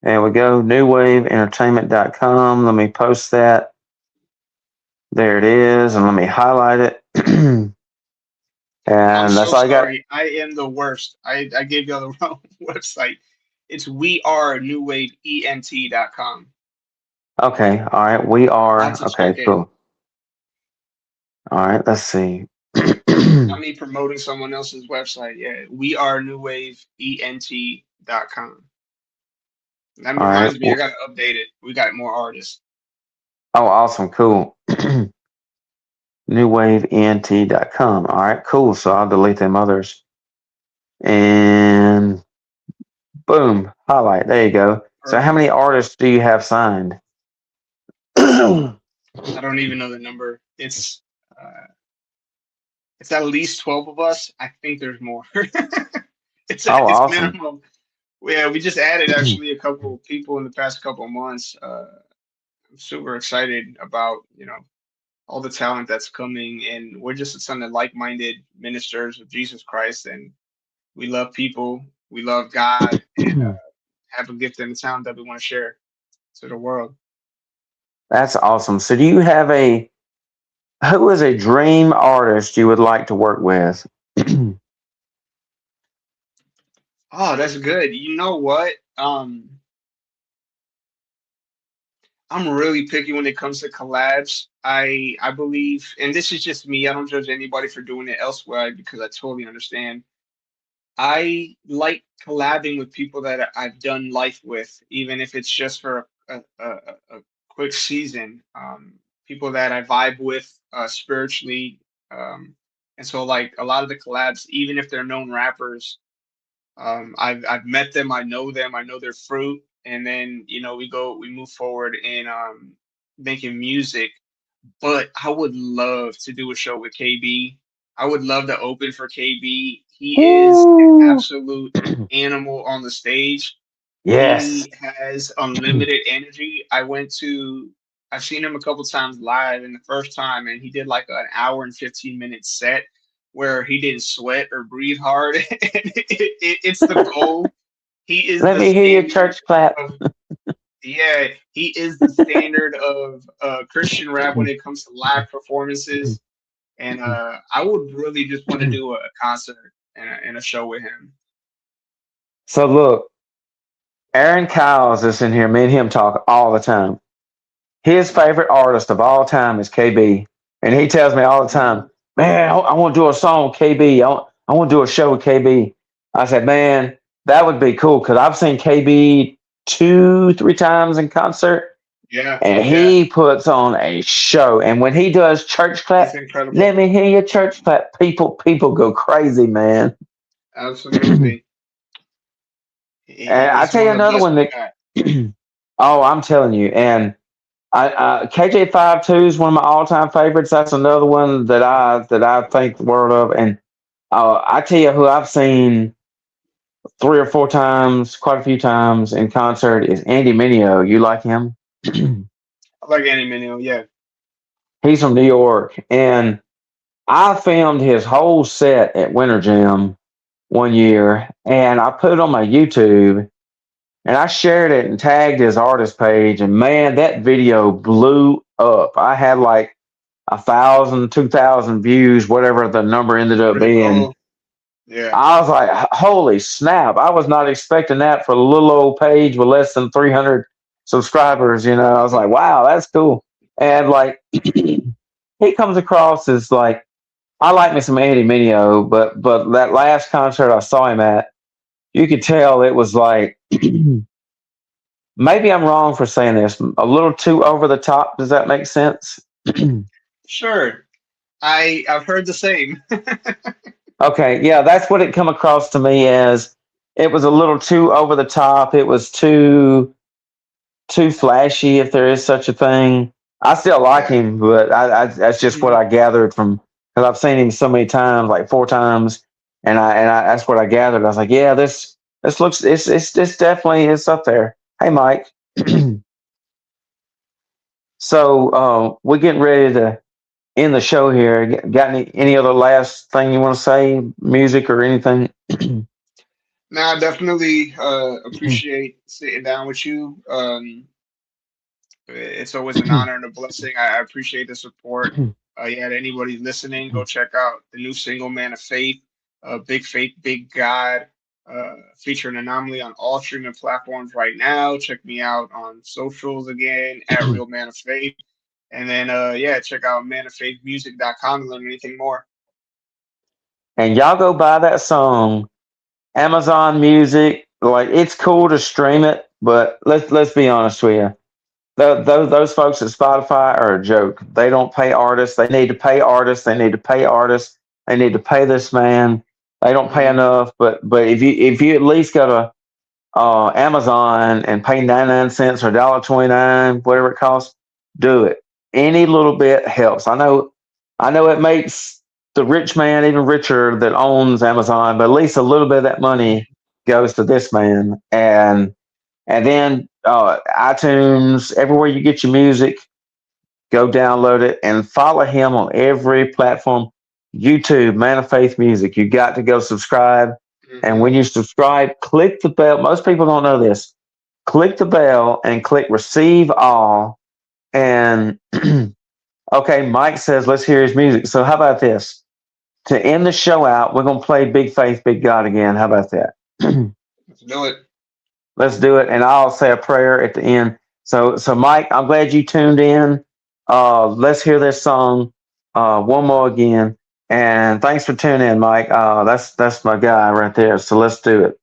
[SPEAKER 1] There we go. Newwaveentertainment.com. Let me post that. There it is, and let me highlight it.
[SPEAKER 2] I'm
[SPEAKER 1] And that's
[SPEAKER 2] so
[SPEAKER 1] all I got.
[SPEAKER 2] sorry. I am the worst. I gave y'all the wrong website. It's we are newwaveent.com.
[SPEAKER 1] Okay. All right. We
[SPEAKER 2] I'll have
[SPEAKER 1] are.
[SPEAKER 2] to
[SPEAKER 1] Okay.
[SPEAKER 2] check it.
[SPEAKER 1] Cool. All right. Let's see.
[SPEAKER 2] Not me promoting someone else's website. Yeah, we are newwaveent.com. That
[SPEAKER 1] All right.
[SPEAKER 2] reminds me, I gotta update it. We got more artists.
[SPEAKER 1] Oh, awesome. Cool. Newwaveent.com. All right. Cool. So I'll delete them others. And boom. Highlight. There you go. So how many
[SPEAKER 2] Perfect.
[SPEAKER 1] artists do you have signed? Oh,
[SPEAKER 2] I don't even know the number. Uh, it's at least 12 of us. I think there's more. It's
[SPEAKER 1] awesome.
[SPEAKER 2] minimum. Yeah, we just added actually a couple of people in the past couple of months. I'm super excited about all the talent that's coming, and we're just a ton of like-minded ministers of Jesus Christ, and we love people, we love God, and have a gift and a talent that we want to share to the world.
[SPEAKER 1] That's awesome. So do you have who is a dream artist you would like to work with?
[SPEAKER 2] Oh, that's good. You know what? I'm really picky when it comes to collabs. I believe, and this is just me. I don't judge anybody for doing it elsewhere because I totally understand. I like collabing with people that I've done life with, even if it's just for a quick season. people that I vibe with spiritually. And so like a lot of the collabs, even if they're known rappers, I've met them, I know them, I know their fruit, and then we move forward in making music. But I would love to do a show with KB. I would love to open for KB. He is an
[SPEAKER 1] Woo!
[SPEAKER 2] absolute animal on the stage.
[SPEAKER 1] Yes.
[SPEAKER 2] He has unlimited energy. I've seen him a couple times live, and the first time, and he did like an hour and 15-minute set where he didn't sweat or breathe hard. It's the goal. He is
[SPEAKER 1] Let
[SPEAKER 2] the
[SPEAKER 1] me hear your
[SPEAKER 2] standard
[SPEAKER 1] church clap.
[SPEAKER 2] of yeah, he is the standard of Christian rap when it comes to live performances. And I would really just want to do a concert and a show with him.
[SPEAKER 1] So look, Aaron Kyles is in here. Me and him talk all the time. His favorite artist of all time is KB, and he tells me all the time, "Man, I want to do a song with KB. I want to do a show with KB." I said, "Man, that would be cool because I've seen KB two, three times in concert,
[SPEAKER 2] Yeah,
[SPEAKER 1] and
[SPEAKER 2] yeah,
[SPEAKER 1] he puts on a show. And when he does church
[SPEAKER 2] he's
[SPEAKER 1] clap,
[SPEAKER 2] incredible.
[SPEAKER 1] let me hear your church clap. People go crazy, man." And
[SPEAKER 2] Absolutely.
[SPEAKER 1] I
[SPEAKER 2] He's
[SPEAKER 1] tell
[SPEAKER 2] one
[SPEAKER 1] you
[SPEAKER 2] of the
[SPEAKER 1] another
[SPEAKER 2] best
[SPEAKER 1] one
[SPEAKER 2] we
[SPEAKER 1] that,
[SPEAKER 2] got.
[SPEAKER 1] oh, I'm telling you, and KJ 52 is one of my all time favorites. That's another one that I think the world of. And I tell you who I've seen three or four times, quite a few times in concert is Andy Mineo. You like him?
[SPEAKER 2] I like Andy Mineo. Yeah.
[SPEAKER 1] He's from New York, and I filmed his whole set at Winter Jam one year, and I put it on my YouTube, and I shared it and tagged his artist page, and man, that video blew up. I had like 1,000, 2,000 views, whatever the number ended up
[SPEAKER 2] Pretty
[SPEAKER 1] being.
[SPEAKER 2] cool. Yeah.
[SPEAKER 1] I was like, holy snap. I was not expecting that for a little old page with less than 300 subscribers. I was like, wow, that's cool. And like, he comes across as like, I like me some Andy Mineo, but that last concert I saw him at, you could tell it was like, maybe I'm wrong for saying this, a little too over the top. Does that make sense?
[SPEAKER 2] Sure. I've heard the same.
[SPEAKER 1] Okay, yeah, that's what it come across to me as. It was a little too over the top. It was too flashy, if there is such a thing. I still like
[SPEAKER 2] Yeah.
[SPEAKER 1] him, but that's just what I gathered from because I've seen him so many times, like four times, and I that's what I gathered. I was like, yeah, this looks it's this definitely is up there. Hey, Mike. So we're getting ready to end the show here. Got any other last thing you want to say, music or anything?
[SPEAKER 2] Now, I definitely appreciate sitting down with you. It's always an honor and a blessing. I appreciate the support. Yeah, to anybody listening, go check out the new single "Man of Faith," "Big Faith, Big God," featuring Anomaly on all streaming platforms right now. Check me out on socials again at Real Man of Faith, and then yeah, check out manoffaithmusic.com to learn anything more.
[SPEAKER 1] And y'all go buy that song, Amazon Music. Like it's cool to stream it, but let's be honest with you. Those folks at Spotify are a joke. They don't pay artists. They need to pay artists. They need to pay artists. They need to pay this man. They don't pay
[SPEAKER 2] Hmm.
[SPEAKER 1] enough. But if you at least go to Amazon and pay 99 cents or $1.29, whatever it costs, do it. Any little bit helps. I know it makes the rich man even richer that owns Amazon, but at least a little bit of that money goes to this man. And then iTunes, everywhere you get your music, go download it and follow him on every platform. YouTube, Man of Faith Music. You got to go subscribe. And when
[SPEAKER 2] Hmm.
[SPEAKER 1] you subscribe, click the bell. Most people don't know this. Click the bell and click receive all. And okay, Mike says, let's hear his music. So, how about this? To end the show out, we're going to play Big Faith, Big God again. How about that?
[SPEAKER 2] Let's do it.
[SPEAKER 1] Let's do it. And I'll say a prayer at the end. So Mike, I'm glad you tuned in. Let's hear this song one more again. And thanks for tuning in, Mike. That's my guy right there. So let's do it.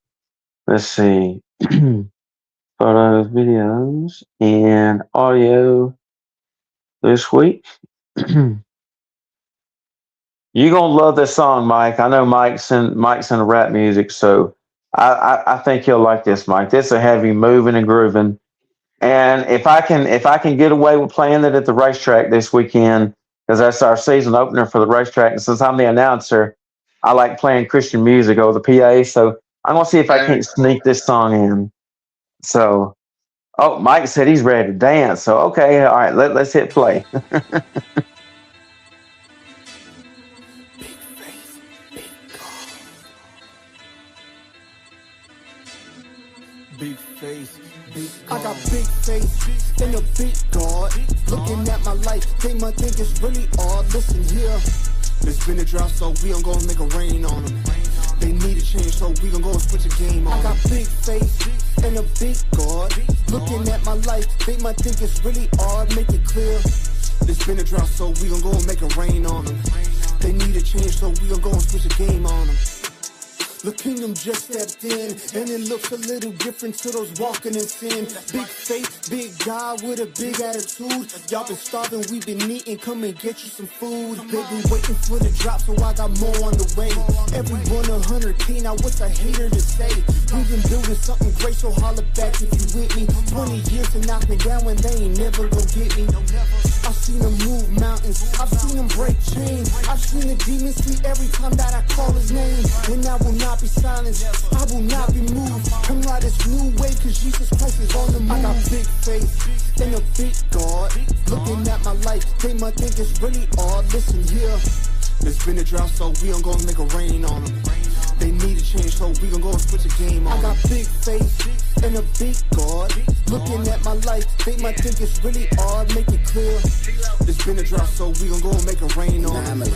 [SPEAKER 1] Let's see. Photos, videos, and audio. this week. You gonna love this song, Mike. I know Mike's into rap music, so I think you'll like this, Mike. This will have you moving and grooving. And if I can get away with playing it at the racetrack this weekend, because that's our season opener for the racetrack, and since I'm the announcer, I like playing Christian music over the PA. So I'm gonna see if I
[SPEAKER 2] And
[SPEAKER 1] can't sneak this song in. So, oh, Mike said he's ready to dance. So okay, all right, let's hit play.
[SPEAKER 3] Big face, big God. I got big faith and a big God. Looking at my life, they might think it's really odd. Listen here, there's been a drought, so we don't gonna make a rain on them. They need a change, so we gon' go and switch a game on. I got big faith and a big God. Looking at my life, they might think it's really odd. Make it clear, there's been a drought, so we gon' go and make a rain on them. They need a change, so we gon' go and switch a game on them. The kingdom just stepped in, and it looks a little different to those walking in sin. Big faith, big God with a big attitude. Y'all been starving, we been eating, come and get you some food. They been waiting for the drop, so I got more on the way. Everyone 100K, now what's a hater to say? We been building something great, so holler back if you with me. 20 years to knock me down when they ain't never gonna get me. I've seen them move mountains, I've seen them break chains. I've seen the demons flee every time that I call his name. And I will not be silenced, I will not be moved. Come ride this new wave, cause Jesus Christ is on the move. I got big faith and a big God. Looking at my life, they might think it's really odd. Listen here, there's been a drought, so we don't gonna make a rain on them. They need a change, so we gon' go and switch a game on. I got big faith and a big God. Looking at my life, they might think it's really odd. Make it clear, there's been a drought, so we gon' go and make a rain on them.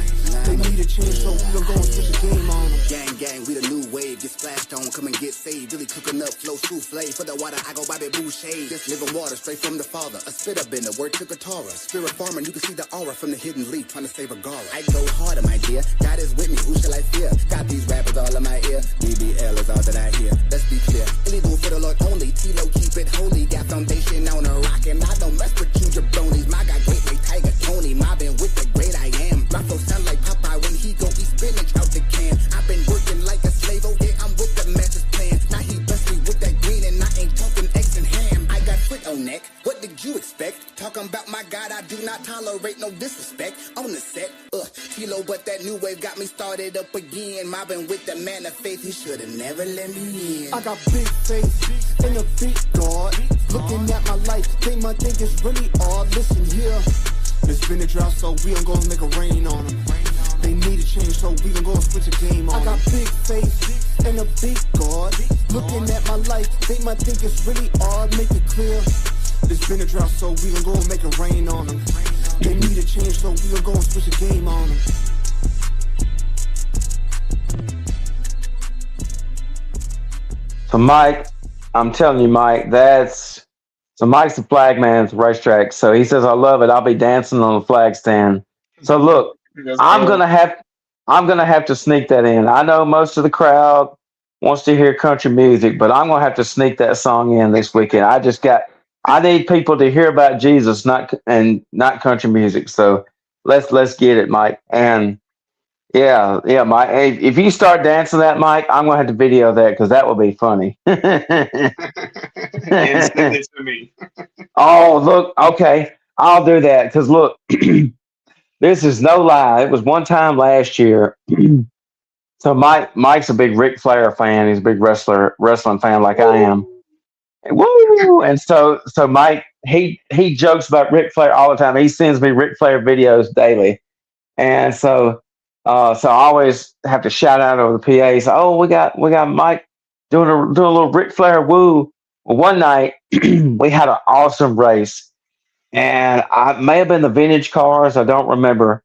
[SPEAKER 3] They need a change, so we gon' go and switch a game on them.
[SPEAKER 4] Gang, we the new wave. Get splashed on, come and get saved. Really cooking up, flow souffle. For the water, I go Bobby Boucher. Just living water straight from the Father. A spit up in the word to Katara. Spirit farmer, you can see the aura from the hidden leaf. Trying to save a Gara. I go harder, my dear. God is with me, who shall I fear? Got these rappers all in my ear. BBL is all that I hear. Let's be clear. Illy do for the Lord only. T-Lo keep it holy. Got foundation on a rock, and I don't mess with you jabronis. My God, great like Tiger Tony. Mobbing with the great I am. My flow sound like Popeye when he go eat spinach out the can. I've been working like a slave, oh yeah, I'm with the master's plan. Now he blessed me with that green, and I ain't talking eggs and ham. I got foot on neck. What did you expect? Talking about my God, I do not tolerate no disrespect. On the set, Kilo, but that new wave got me started up again. Mobbing with the man of faith, he should've never let me in.
[SPEAKER 3] I got big faith and a big God. Looking at my life, they might think it's really odd. Listen here, there's been a drought, so we don't go and make a rain on them. They need a change, so we gon' go and switch a game on. I got big faith and a big God. Looking at my life, they might think it's really odd. Make it clear, there's been a drought, so we gon' go and make a rain on them. They need a change, so we gon' go and switch a game on them.
[SPEAKER 1] So Mike, I'm telling you, Mike, Mike's the flag man at the racetrack. So he says, I love it. I'll be dancing on the flag stand. So look,
[SPEAKER 2] let's
[SPEAKER 1] I'm
[SPEAKER 2] go.
[SPEAKER 1] gonna have I'm gonna have to sneak that in. I know most of the crowd wants to hear country music, but I'm gonna have to sneak that song in this weekend. I need people to hear about Jesus, not country music. So let's get it, Mike. And yeah, Mike. Hey, if you start dancing that, Mike, I'm gonna have to video that because that will be funny.
[SPEAKER 2] And send it to me.
[SPEAKER 1] Oh, look, okay, I'll do that because look, this is no lie. It was one time last year. So Mike's a big Ric Flair fan. He's a big wrestling fan like I am. And woo! And so Mike he jokes about Ric Flair all the time. He sends me Ric Flair videos daily, and so I always have to shout out over the PAs. Oh, we got Mike doing a little Ric Flair woo. Well, one night we had an awesome race, and I may have been the vintage cars. I don't remember,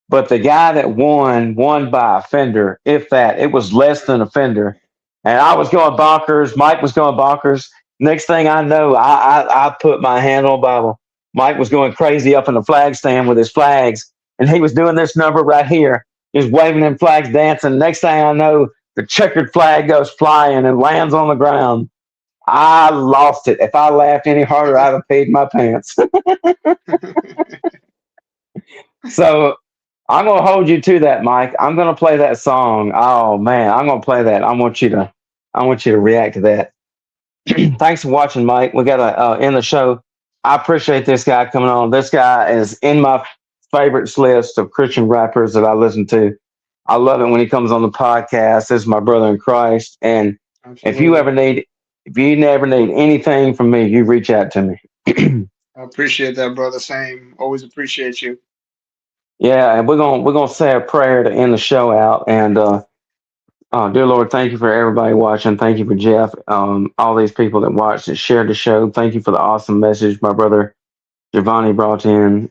[SPEAKER 1] but the guy that won by a fender, if that. It was less than a fender, and I was going bonkers. Mike was going bonkers. Next thing I know, I put my hand on Bible. Mike was going crazy up in the flag stand with his flags, and he was doing this number right here, just waving them flags, dancing. Next thing I know, the checkered flag goes flying and lands on the ground. I lost it. If I laughed any harder, I'd have peed my pants. So I'm gonna hold you to that, Mike. I'm gonna play that song. Oh man, I'm gonna play that. I want you to react to that. Thanks for watching, Mike. We gotta end the show. I appreciate this guy coming on. This guy is in my favorites list of Christian rappers that I listen to. I love it when he comes on the podcast. This is my brother in Christ. And if you
[SPEAKER 2] Absolutely.
[SPEAKER 1] ever need, if you never need anything from me, you reach out to me.
[SPEAKER 2] I appreciate that, brother. Same. Always appreciate you.
[SPEAKER 1] Yeah, and we're gonna say a prayer to end the show out. And dear Lord, thank you for everybody watching. Thank you for Jeff, all these people that watched and shared the show. Thank you for the awesome message my brother Jovanny brought in.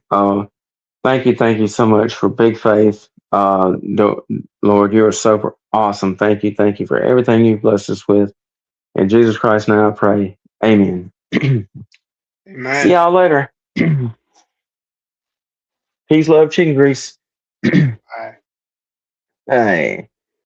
[SPEAKER 1] Thank you so much for Big Faith. Lord, you are so awesome. Thank you for everything you've blessed us with. In Jesus Christ, now I pray. Amen. See
[SPEAKER 2] Amen.
[SPEAKER 1] y'all later. Peace, love, chicken grease.
[SPEAKER 2] Bye.
[SPEAKER 1] Hey.